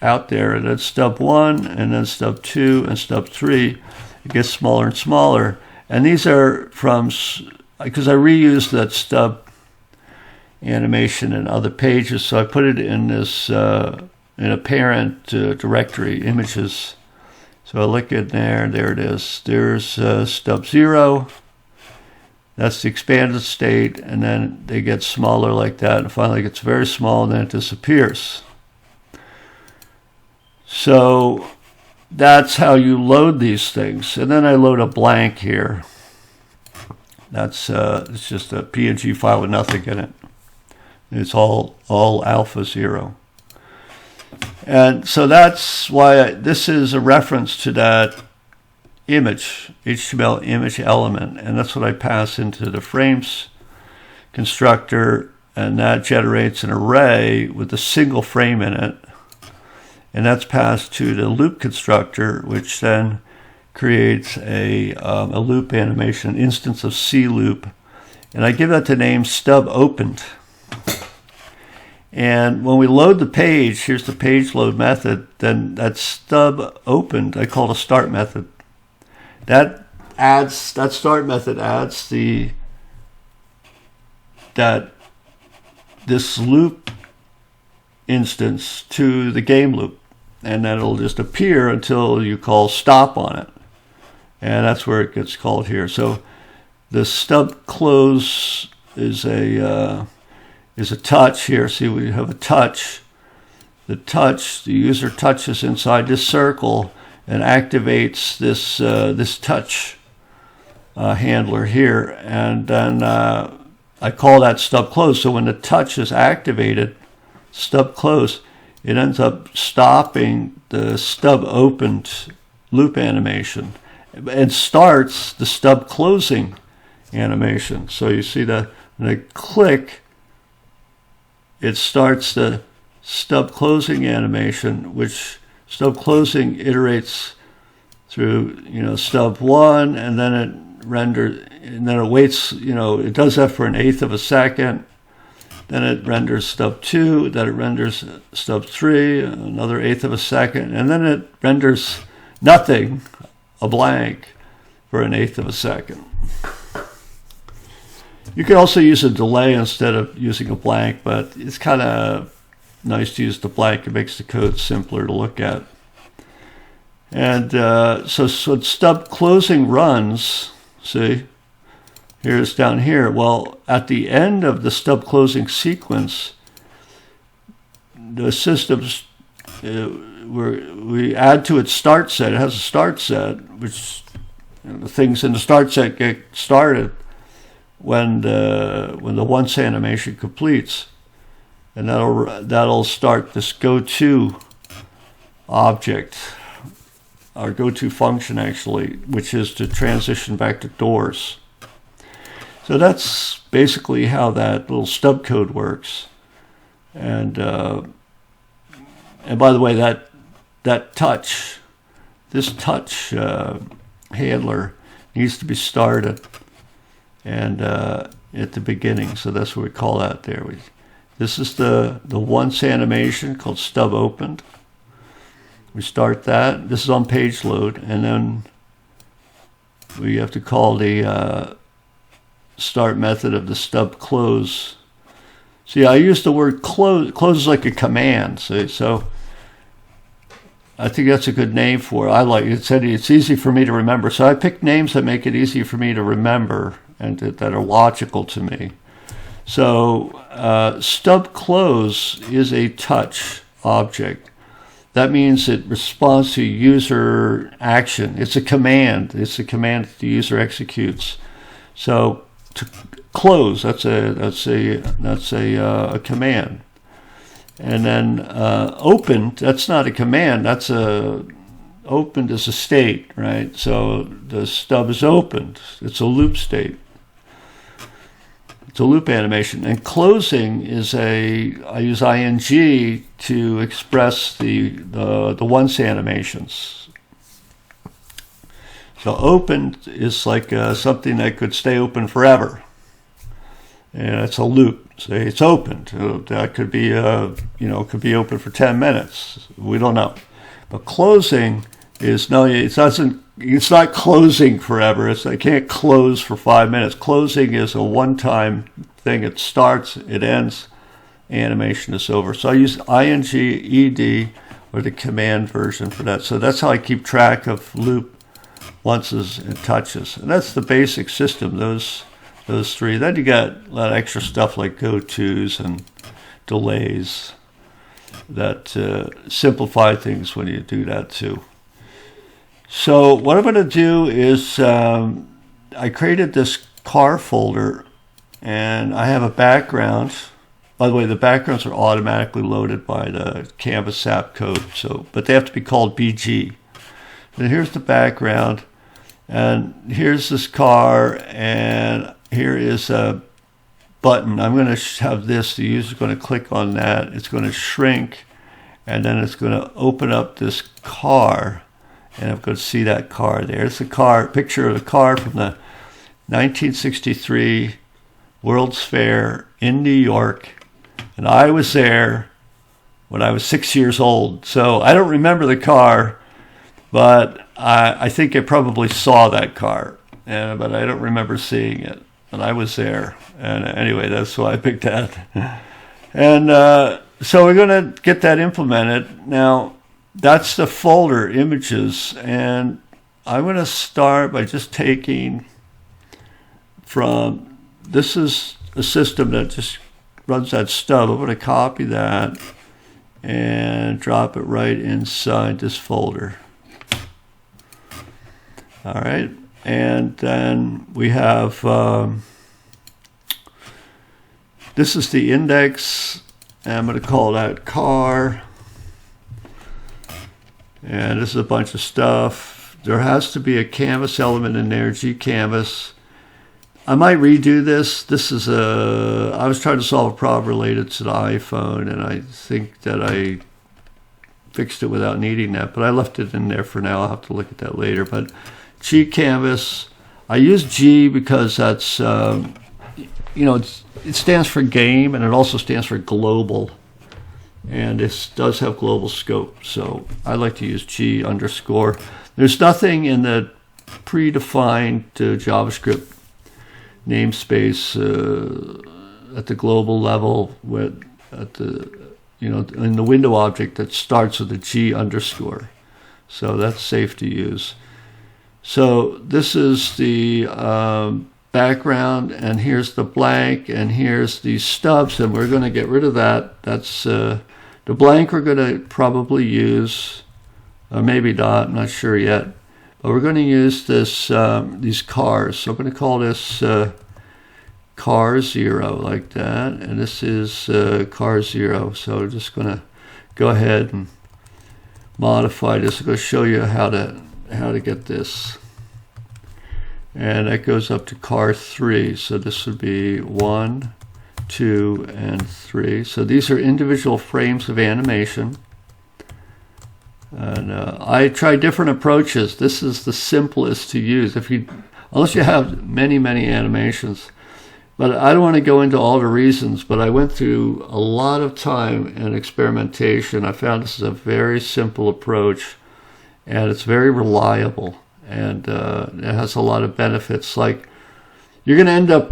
out there. And then stub 1, and then stub 2, and stub 3. It gets smaller and smaller. And these are from, because I reused that stub animation in other pages, so I put it in this, in a parent directory, images. So I look in there it is. There's stub 0. That's the expanded state, and then they get smaller like that, and finally it gets very small, and then it disappears. So that's how you load these things. And then I load a blank here. That's it's just a PNG file with nothing in it. It's all alpha 0. And so that's why this is a reference to that image, HTML image element, and that's what I pass into the frames constructor, and that generates an array with a single frame in it, and that's passed to the loop constructor, which then creates a loop animation, an instance of C loop, and I give that the name stub opened. And when we load the page, here's the page load method, then that stub opened, I call it a start method. that start method adds this loop instance to the game loop, and then it'll just appear until you call stop on it, and that's where it gets called here. So the stub close is a touch here. See, we have a touch. The user touches inside this circle and activates this touch handler here, and then I call that stub close. So when the touch is activated, stub close, it ends up stopping the stub opened loop animation and starts the stub closing animation. So you see that when I click, it starts the stub closing animation, which stub closing iterates through, stub 1, and then it renders, and then it waits, it does that for 1/8 of a second. Then it renders stub 2, then it renders stub 3, another 1/8 of a second, and then it renders nothing, a blank, for 1/8 of a second. You can also use a delay instead of using a blank, but it's kind of nice to use the blank. It makes the code simpler to look at. And so stub closing runs, see, here's down here. Well, at the end of the stub closing sequence, the system's, we add to its start set. It has a start set, which the things in the start set get started when the once animation completes, and that'll start this go-to object, our go-to function actually, which is to transition back to doors. So that's basically how that little stub code works. And by the way, that touch, this touch handler needs to be started and at the beginning. So that's what we call that there. This is the once animation called stub opened. We start that. This is on page load, and then we have to call the start method of the stub close. See, I use the word close. Close is like a command. See, so I think that's a good name for it. I like it. It's easy for me to remember. So I picked names that make it easy for me to remember and that are logical to me. So stub close is a touch object. That means it responds to user action. It's a command. It's a command that the user executes. So to close, that's a command. And then opened, that's not a command. That's opened is a state, right? So the stub is opened. It's a loop state. It's a loop animation. And closing is I use ing to express the once animations. So opened is like something that could stay open forever. And it's a loop. Say it's opened. That could be could be open for 10 minutes. We don't know. But closing is it's not closing forever. I can't close for 5 minutes. Closing is a one-time thing. It starts, it ends, animation is over. So I use ing ed or the command version for that. So that's how I keep track of loop, onces, and touches. And that's the basic system, those three. Then you got a lot of extra stuff like go-tos and delays that simplify things when you do that too. So what I'm going to do is I created this car folder, and I have a background. By the way, the backgrounds are automatically loaded by the Canvas app code, but they have to be called BG. And here's the background, and here's this car, and here is a button. I'm going to have this. The user is going to click on that. It's going to shrink, and then it's going to open up this car. And I'm going to see that car there. It's a picture of the car from the 1963 World's Fair in New York. And I was there when I was 6 years old. So I don't remember the car, but I think I probably saw that car, but I don't remember seeing it. And I was there. And anyway, that's why I picked that. And so we're going to get that implemented. Now, that's the folder images. And I'm going to start by just taking from, this is a system that just runs that stub. I'm going to copy that and drop it right inside this folder. All right. And then we have, this is the index, and I'm going to call that car. And this is a bunch of stuff. There has to be a canvas element in there, gcanvas. I might redo this. This is I was trying to solve a problem related to the iPhone, and I think that I fixed it without needing that, but I left it in there for now. I'll have to look at that later. But gcanvas, I use G because that's, it stands for game, and it also stands for global. And this does have global scope, so I like to use G underscore. There's nothing in the predefined JavaScript namespace at the global level in the window object that starts with a G underscore. So that's safe to use. So this is the background, and here's the blank, and here's the stubs, and we're going to get rid of that. That's the blank we're going to probably use, or maybe not, I'm not sure yet. But we're going to use this these cars. So I'm going to call this car 0 like that, and this is car 0. So we're just going to go ahead and modify this. I'm going to show you how to get this. And that goes up to car 3. So this would be 1, 2, and 3. So these are individual frames of animation. And I tried different approaches. This is the simplest to use unless you have many animations. But I don't want to go into all the reasons, but I went through a lot of time and experimentation. I found this is a very simple approach, and it's very reliable, and it has a lot of benefits. Like, you're going to end up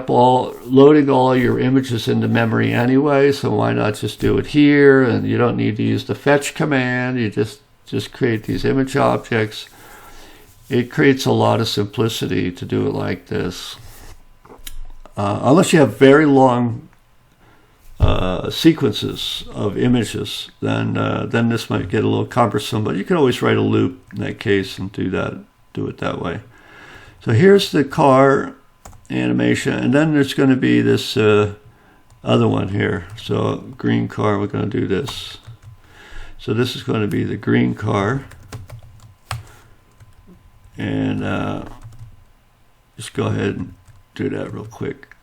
loading all your images into memory anyway, so why not just do it here? And you don't need to use the fetch command. You just create these image objects. It creates a lot of simplicity to do it like this. Unless you have very long sequences of images, then this might get a little cumbersome, but you can always write a loop in that case and do it that way. So here's the car animation, and then there's going to be this other one here. So green car, we're going to do this. So this is going to be the green car, and just go ahead and do that real quick.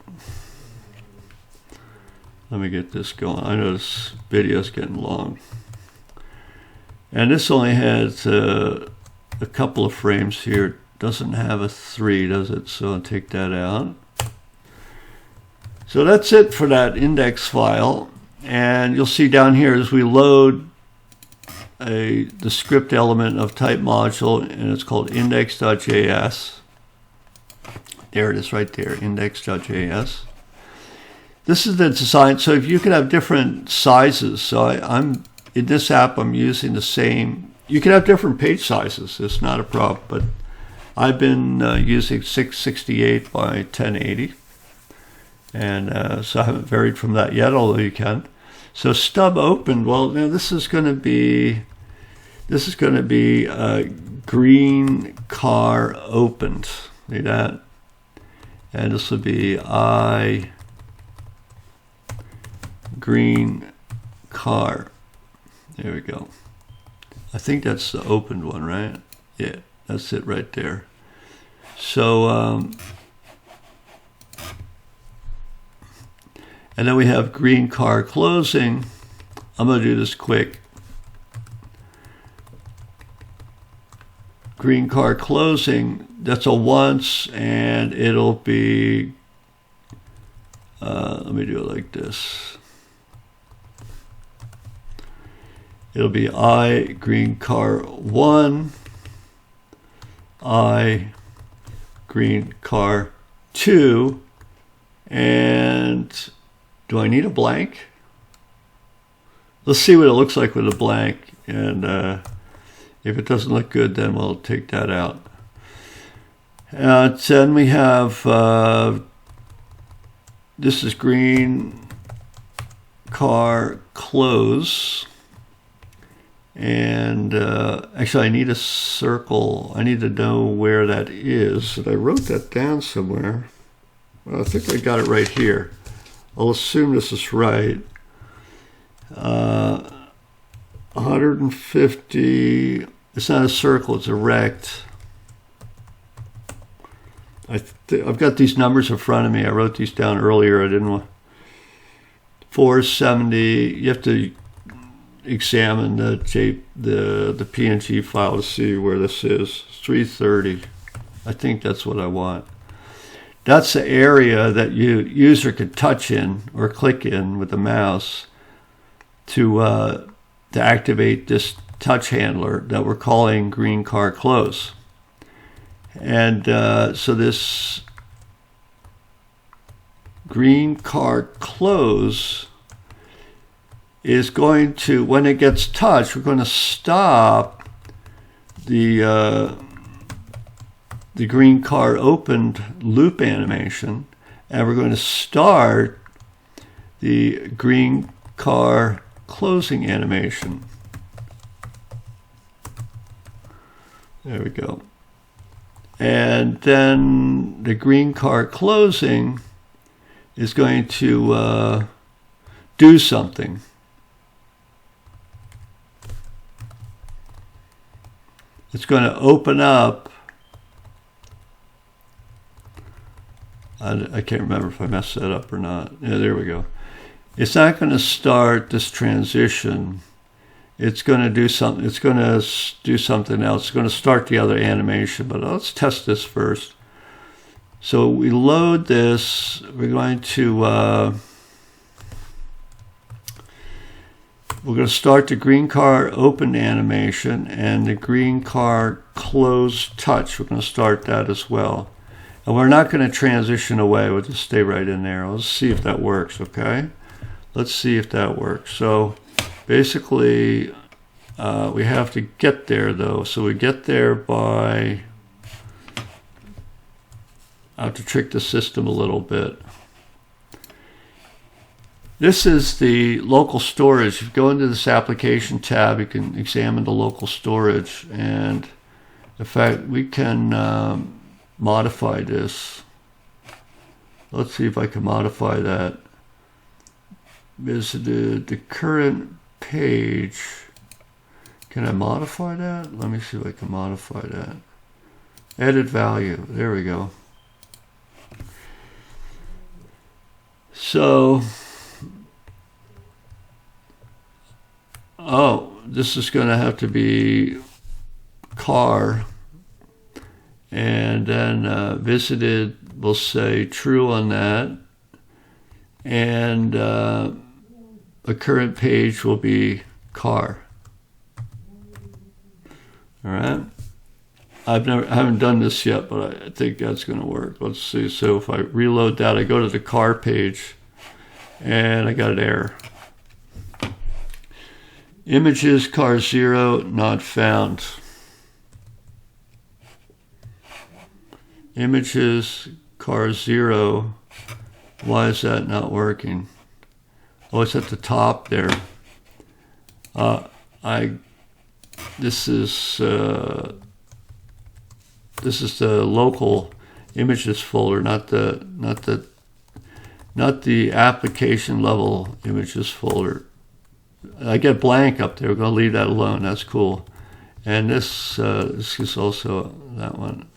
Let me get this going. I know this video is getting long. And this only has a couple of frames here. It doesn't have a 3, does it? So I'll take that out. So that's it for that index file. And you'll see down here as we load the script element of type module, and it's called index.js. There it is right there, index.js. This is the design, so if you could have different sizes. So I'm in this app, I'm using the same. You can have different page sizes, it's not a problem, but I've been using 668 by 1080. And so I haven't varied from that yet, although you can. So stub opened, well, now this is going to be a green car opened. See that? And this will be green car. There we go. I think that's the opened one, right? Yeah, that's it right there. So, and then we have green car closing. I'm going to do this quick. Green car closing, that's a once, and it'll be, let me do it like this. It'll be green car 1, I green car 2. And do I need a blank? Let's see what it looks like with a blank. And if it doesn't look good, then we'll take that out. Then we have, this is green car close. And actually I need a circle. I need to know where that is. And I wrote that down somewhere. Well, I think I got it right here. I'll assume this is right. 150, it's not a circle, it's a rect. I've got these numbers in front of me. I wrote these down earlier. I didn't want 470. You have to examine the PNG file to see where this is. 330. I think that's what I want. That's the area that user could touch in or click in with the mouse to activate this touch handler that we're calling green car close. And so this green car close is going to, when it gets touched, we're going to stop the green car opened loop animation, and we're going to start the green car closing animation. There we go. And then the green car closing is going to do something. It's going to open up. I can't remember if I messed that up or not. Yeah, there we go. It's not going to start this transition. It's going to do something. It's going to do something else. It's going to start the other animation. But let's test this first. So we load this. We're going to start the green car open animation and the green car close touch. We're going to start that as well. And we're not going to transition away. We'll just stay right in there. Let's see if that works, okay? Let's see if that works. So basically, we have to get there, though. So we get there by... I have to trick the system a little bit. This is the local storage. If you go into this application tab, you can examine the local storage. And in fact, we can modify this. Let's see if I can modify that. Visited the current page. Can I modify that? Let me see if I can modify that. Edit value. There we go. So, this is going to have to be car. And then visited, we'll say true on that. And the current page will be car. All right. I haven't done this yet, but I think that's going to work. Let's see. So if I reload that, I go to the car page, and I got an error. Images, car 0, not found. Images, car 0. Why is that not working? Oh, it's at the top there. This is the local images folder, not the application level images folder. I get blank up there. We're going to leave that alone. That's cool. And this is also that one.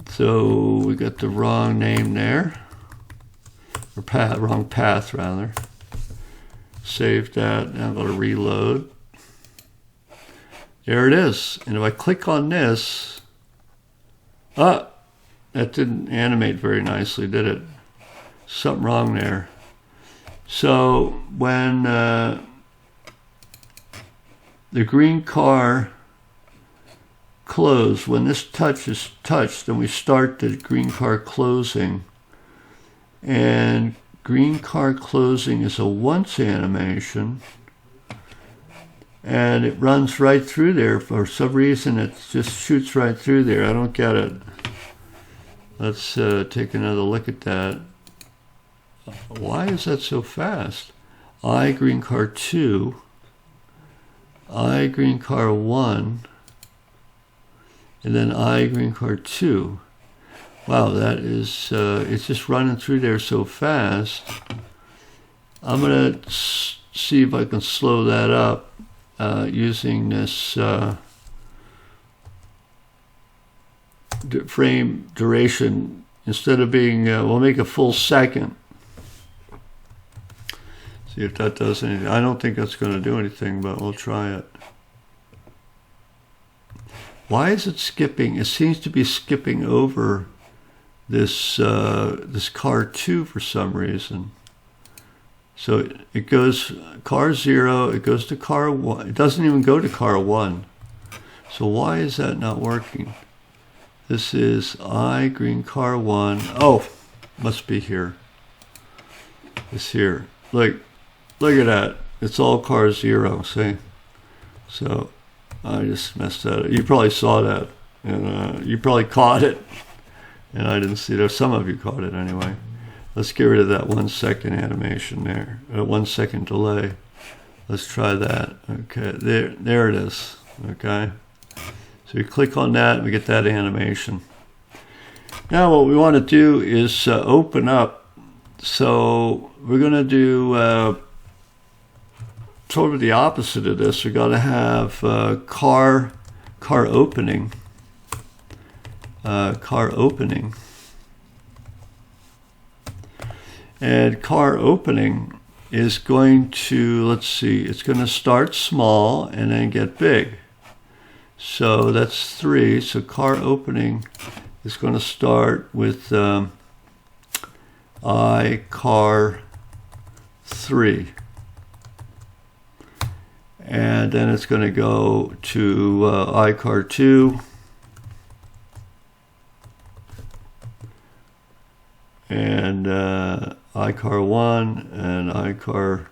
So we got the wrong name there, or wrong path rather. Save that. Now I'm going to reload. There it is. And if I click on this, that didn't animate very nicely, did it? Something wrong there. So when the green car close. When this touch is touched, then we start the green car closing. And green car closing is a once animation. And it runs right through there. For some reason, it just shoots right through there. I don't get it. Let's take another look at that. Why is that so fast? I green car 2. I green car 1. And then I green car 2. Wow, that is, it's just running through there so fast. I'm going to see if I can slow that up using this frame duration. Instead of being, we'll make a full second. See if that does anything. I don't think that's going to do anything, but we'll try it. Why is it skipping? It seems to be skipping over this this car 2 for some reason. So it goes car 0, it goes to car 1. It doesn't even go to car 1. So why is that not working? This is I green car 1. Oh, must be here. It's here. Look at that. It's all car 0, see? So I just messed that up. You probably saw that, and you probably caught it, and I didn't see it. Some of you caught it anyway. Let's get rid of that 1 second animation there, 1 second delay. Let's try that. Okay, there it is. Okay, so you click on that, and we get that animation. Now what we want to do is open up. So we're going to do sort of the opposite of this. We've got to have car opening. Car opening. And car opening is going to, let's see, it's going to start small and then get big. So that's 3. So car opening is going to start with I car 3. And then it's going to go to I car 2. And I car 1 and I car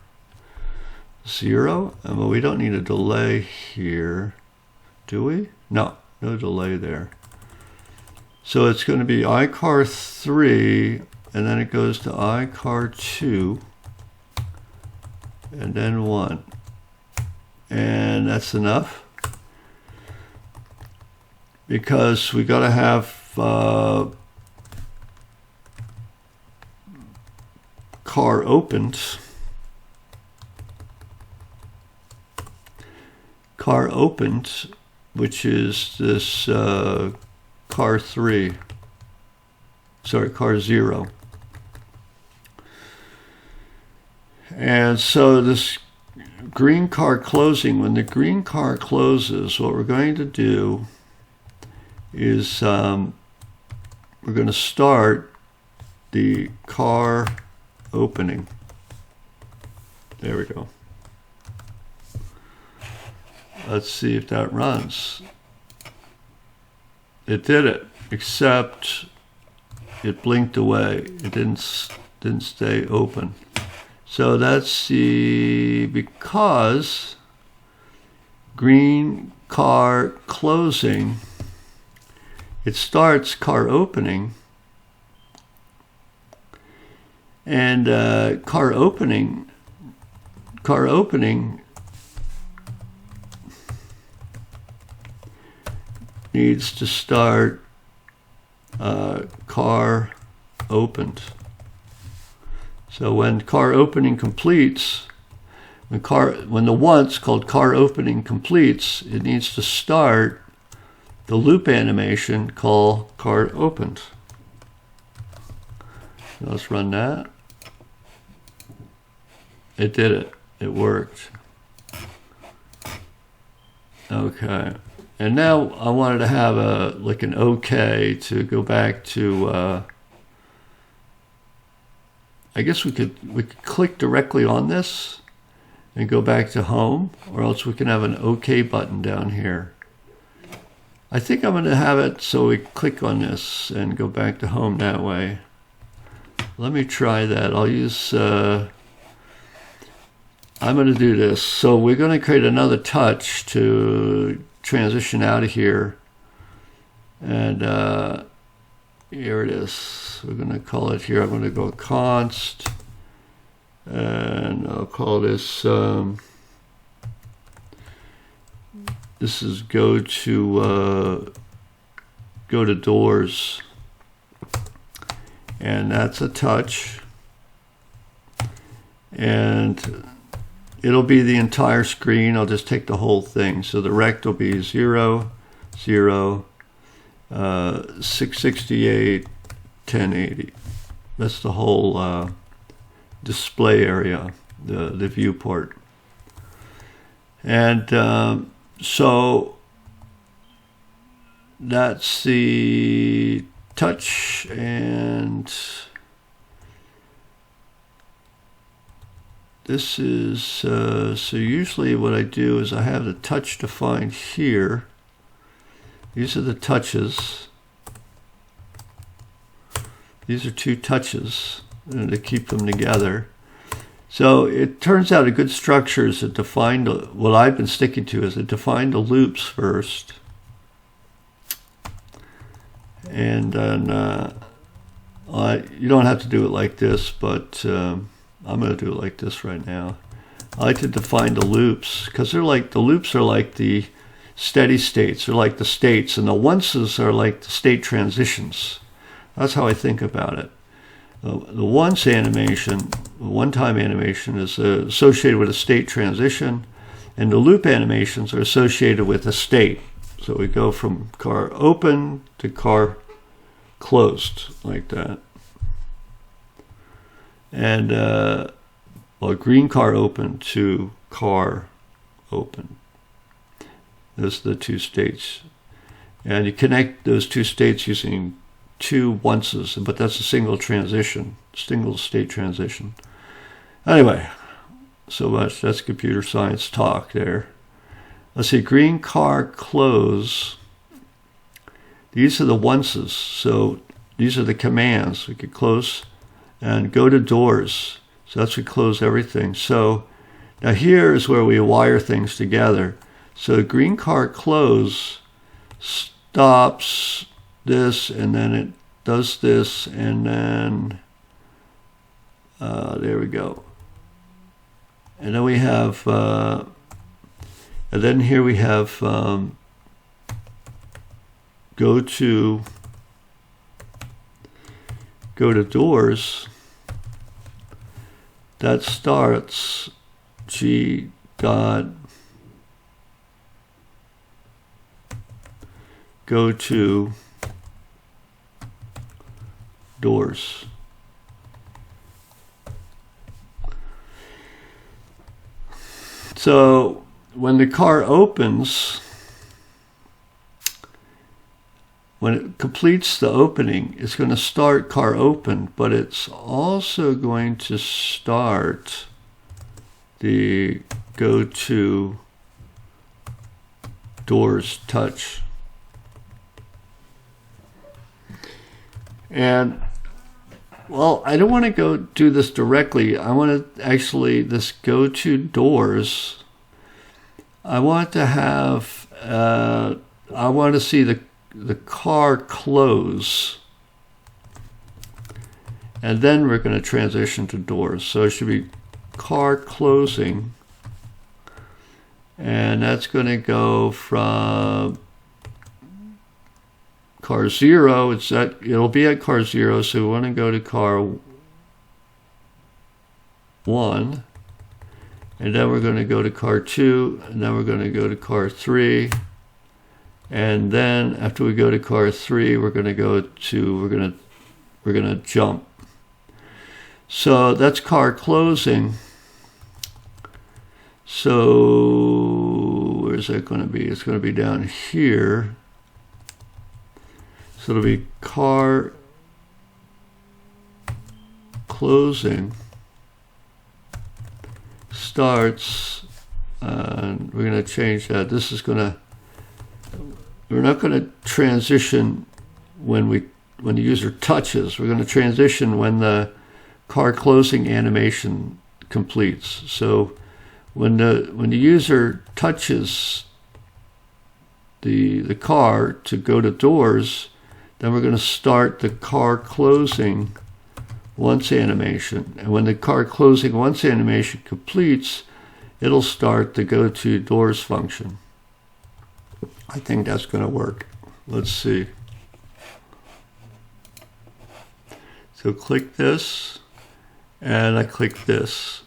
0. Well, we don't need a delay here, do we? No delay there. So it's going to be I car 3, and then it goes to I car 2, and then 1. And that's enough, because we got to have car opened. Car opened, which is this car 3. Sorry, car 0. And so this green car closing, when the green car closes, what we're going to do is we're going to start the car opening. There we go. Let's see if that runs. It did it, except it blinked away. It didn't stay open. So that's because green car closing, it starts car opening, and car opening needs to start car opened. So when car opening completes, when the once called car opening completes, it needs to start the loop animation called car opened. Now let's run that. It did it. It worked. Okay. And now I wanted to have an OK to go back to. I guess we could click directly on this and go back to home, or else we can have an OK button down here. I think I'm going to have it so we click on this and go back to home that way. Let me try that. I'll use, I'm going to do this. So we're going to create another touch to transition out of here. And here it is. We're going to call it here. I'm going to go const. And I'll call this, this is go to doors. And that's a touch. And it'll be the entire screen. I'll just take the whole thing. So the rect will be 0, 0, 668, 1080. That's the whole display area, the viewport. And so that's the touch. And this is, so usually what I do is I have the touch defined here. These are the touches. These are 2 touches to keep them together. So it turns out a good structure is to define, what I've been sticking to is to define the loops first. And then you don't have to do it like this, but I'm going to do it like this right now. I like to define the loops because they're like, the loops are like the steady states, they're like the states, and the onces are like the state transitions. That's how I think about it. The once animation, the one-time animation, is associated with a state transition, and the loop animations are associated with a state. So we go from car open to car closed, like that. And well, green car open to car open. Those are the 2 states. And you connect those 2 states using 2 onces, but that's a single transition, single state transition. Anyway, so much. That's computer science talk there. Let's see, green car close. These are the onces. So these are the commands. We could close and go to doors. So that's we close everything. So now here is where we wire things together. So green car close stops this, and then it does this, and then there we go. And then we have, and then here we have go to doors. That starts G dot go to doors. So when the car opens, when it completes the opening, it's going to start car open, but it's also going to start the go to doors touch. And well, I don't want to go do this directly. I want to actually, this go to doors, I want to have, I want to see the car close, and then we're going to transition to doors. So it should be car closing, and that's going to go from car 0. It'll be at car 0, so we want to go to car 1, and then we're going to go to car 2, and then we're going to go to car 3. And then after we go to car 3, we're going to jump. So that's car closing. So where's that going to be? It's going to be down here. So it'll be car closing starts, and we're going to change that. This is going to, we're not going to transition when the user touches. We're going to transition when the car closing animation completes. So when the user touches the car to go to doors, then we're going to start the car closing once animation. And when the car closing once animation completes, it'll start the go to doors function. I think that's going to work. Let's see. So click this, and I click this.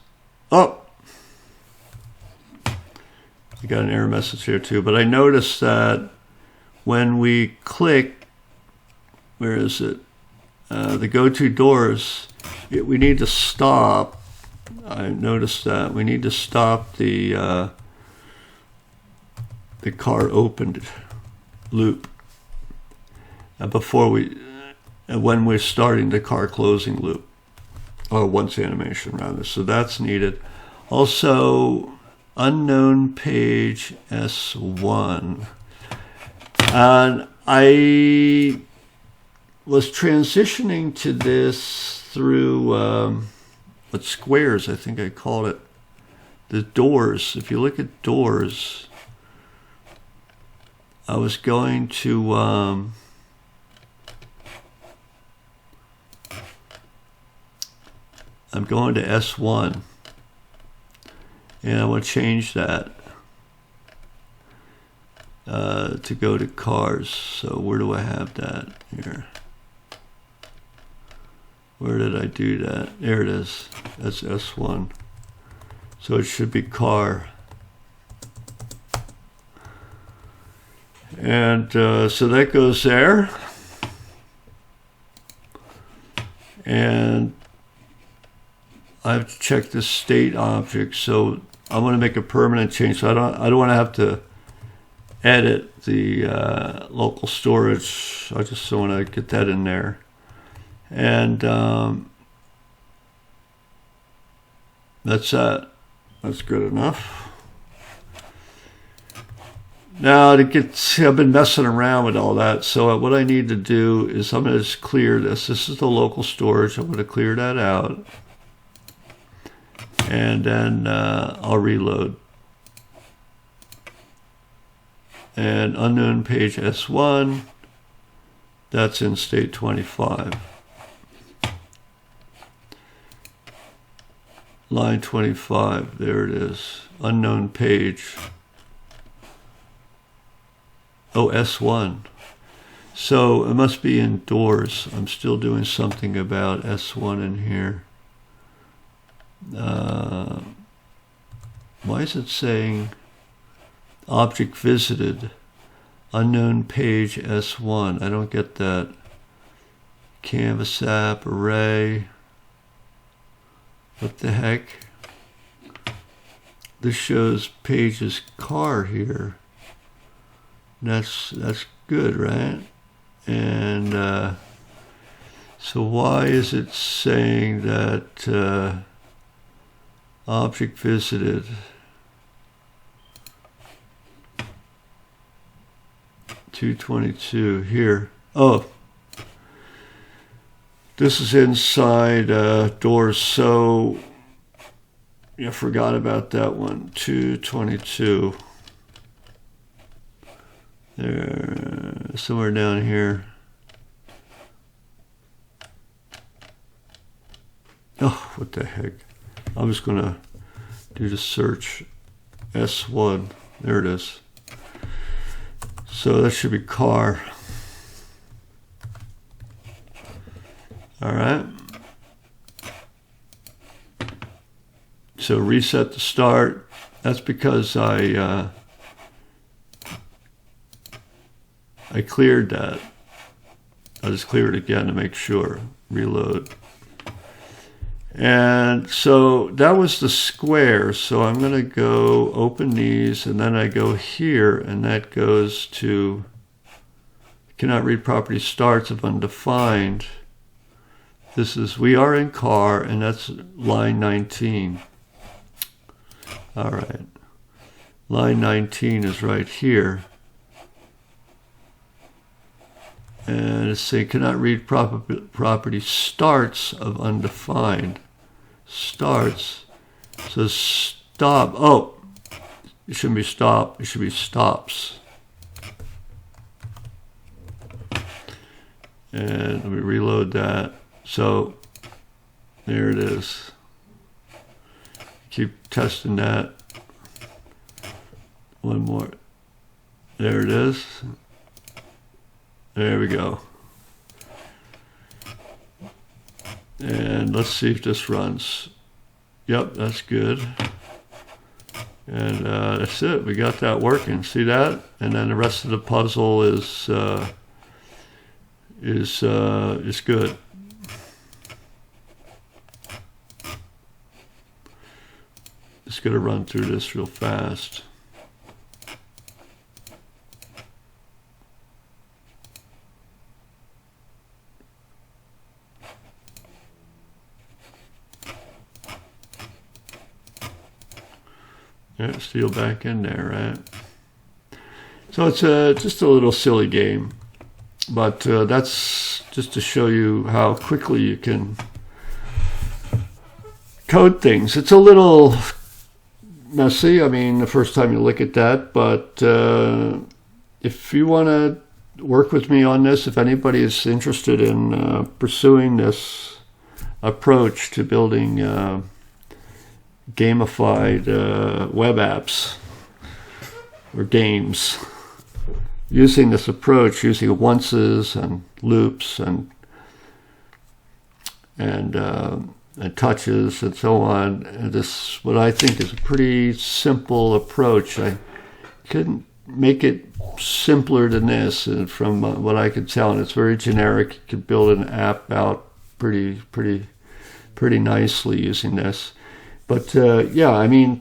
Oh! I got an error message here too, but I noticed that when we click, where is it? The go to doors, we need to stop. I noticed that we need to stop the car opened loop before when we're starting the car closing loop, or once animation rather. So that's needed. Also, unknown page S1, and I was transitioning to this through what squares, I think I called it, the doors. If you look at doors, I was going to I'm going to S1, and I want to change that to go to cars. So where do I have that here? Where did I do that? There it is. That's S1. So it should be car. And so that goes there. And I have to check the state object. So I want to make a permanent change. So I don't want to have to edit the local storage. I just want to get that in there. And that's that. That's good enough. Now I've been messing around with all that. So what I need to do is I'm going to just clear this. This is the local storage. I'm going to clear that out. And then I'll reload. And unknown page S1, that's in state 25. Line 25, there it is. Unknown page. Oh, S1. So it must be indoors. I'm still doing something about S1 in here. Why is it saying object visited, unknown page S1? I don't get that. Canvas app, array. What the heck? This shows pages car here. That's good, right? And so why is it saying that object visited? 222 here. Oh, this is inside doors. So I forgot about that one. 222. There, somewhere down here. Oh, what the heck? I'm just gonna do the search S1. There it is. So that should be car. All right. So reset to start. That's because I cleared that. I'll just clear it again to make sure. Reload. And so that was the square. So I'm going to go open these, and then I go here, and that goes to cannot read property starts if undefined. This is we are in car, and that's line 19. All right. Line 19 is right here. And it's saying cannot read property starts of undefined. Starts. So stop. Oh, it shouldn't be stop. It should be stops. And let me reload that. So there it is. Keep testing that. One more. There it is. There we go. And let's see if this runs. Yep, that's good. And that's it. We got that working. See that? And then the rest of the puzzle is good. Just gonna run through this real fast. Yeah, steel back in there, right? So it's just a little silly game, but that's just to show you how quickly you can code things. It's a little messy, I mean, the first time you look at that, but if you want to work with me on this, if anybody is interested in pursuing this approach to building gamified web apps or games, using this approach, using onces and loops and touches and so on, and this what I think is a pretty simple approach. I couldn't make it simpler than this, and from what I could tell, and it's very generic. You could build an app out pretty nicely using this. But yeah, I mean,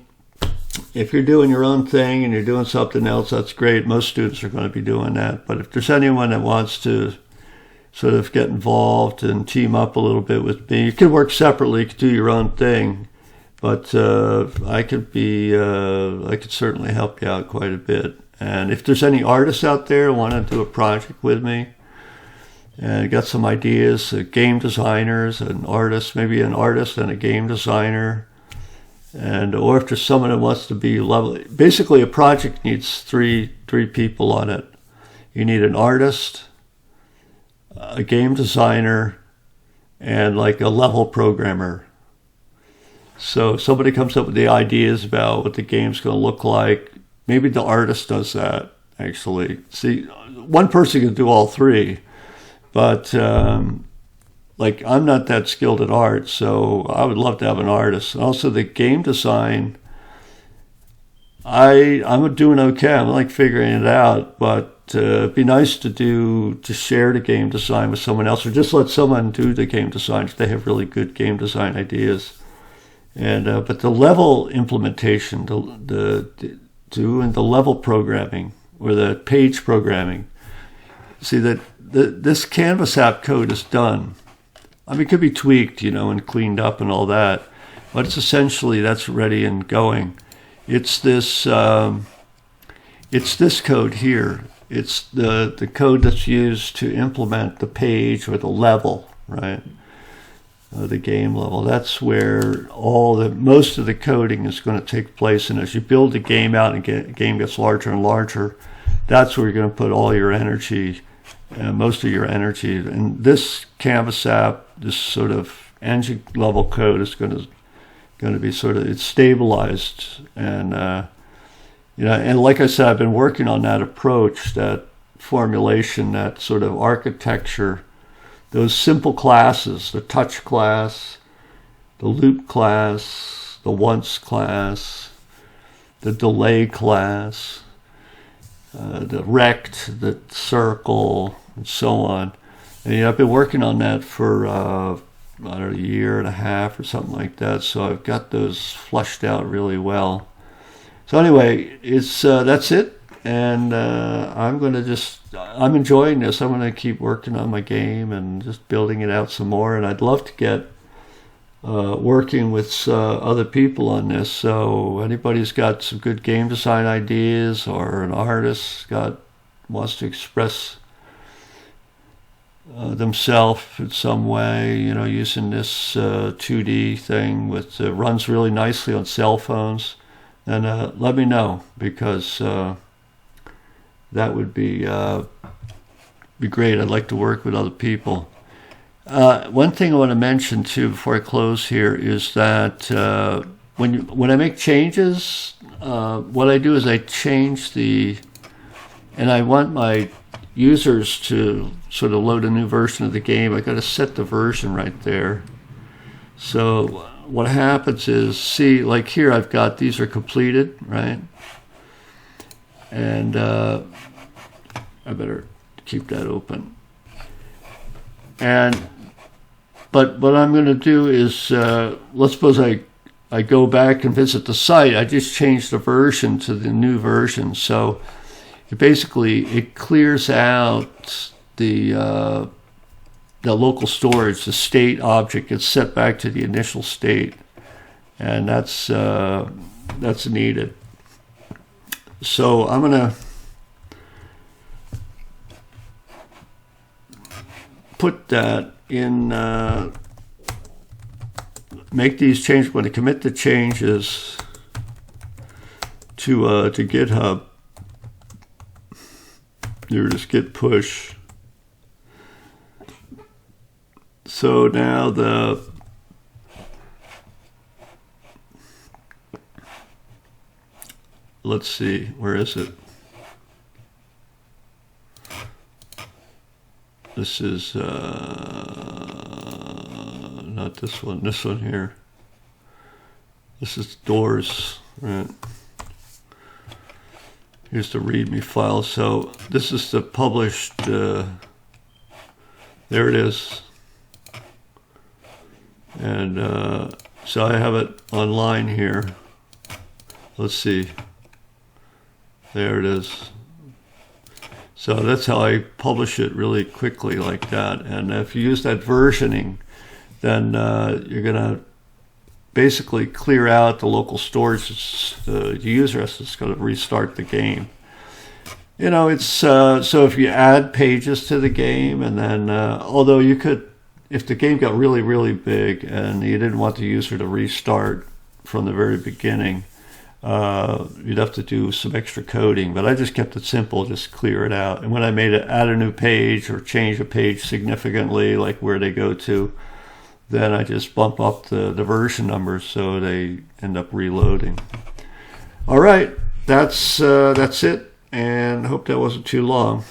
if you're doing your own thing and you're doing something else, that's great. Most students are going to be doing that. But if there's anyone that wants to sort of get involved and team up a little bit with me, you can work separately, you can do your own thing. But I could certainly help you out quite a bit. And if there's any artists out there who want to do a project with me, and got some ideas, game designers and artists, maybe an artist and a game designer, and or if there's someone that wants to be level, basically a project needs three people on it. You need an artist, a game designer, and like a level programmer. So somebody comes up with the ideas about what the game's going to look like. Maybe the artist does that, actually. See, one person can do all three, but like I'm not that skilled at art, so I would love to have an artist. Also, the game design, I'm doing okay. I'm like figuring it out, but it'd be nice to share the game design with someone else, or just let someone do the game design if they have really good game design ideas. And but the level implementation, doing the level programming or the page programming, see that this Canvas app code is done. I mean, it could be tweaked, and cleaned up and all that, but it's essentially that's ready and going. It's this code here. It's the code that's used to implement the page or the level, right? The game level. That's where most of the coding is going to take place. And as you build the game out and the game gets larger and larger, that's where you're going to put all your energy, most of your energy. And this Canvas app, this sort of engine level code is going to be it's stabilized, and and like I said, I've been working on that approach, that formulation, that sort of architecture, those simple classes, the touch class, the loop class, the once class, the delay class, the rect, the circle, and so on. And I've been working on that for I don't know, a year and a half or something like that. So I've got those flushed out really well. So anyway, that's it. And I'm enjoying this. I'm going to keep working on my game and just building it out some more. And I'd love to get working with other people on this. So anybody's got some good game design ideas, or an artist wants to express themselves in some way, using this 2D thing with runs really nicely on cell phones, then let me know, because that would be great. I'd like to work with other people. One thing I want to mention too before I close here is that when I make changes, what I do is I change and I want my users to sort of load a new version of the game. I got to set the version right there. So what happens is, see, like here I've got, these are completed, right? And I better keep that open. But what I'm going to do is, let's suppose I go back and visit the site. I just changed the version to the new version. So it clears out the local storage. The state object gets set back to the initial state, and that's needed. So I'm going to put that in, make these changes. I'm going to commit the changes to GitHub. Here, just git push. So now let's see, where is it? This is not this one here. This is doors, right? Here's the README file. So this is the published, there it is. And so I have it online here. Let's see. There it is. So that's how I publish it really quickly like that. And if you use that versioning, then you're going to basically clear out the local storage. The user has to going to restart the game. It's so if you add pages to the game, and then although you could, if the game got really, really big and you didn't want the user to restart from the very beginning, you'd have to do some extra coding. But I just kept it simple, just clear it out. And when I add a new page or change a page significantly, like where they go to, then I just bump up the version numbers so they end up reloading. All right, that's it, and I hope that wasn't too long.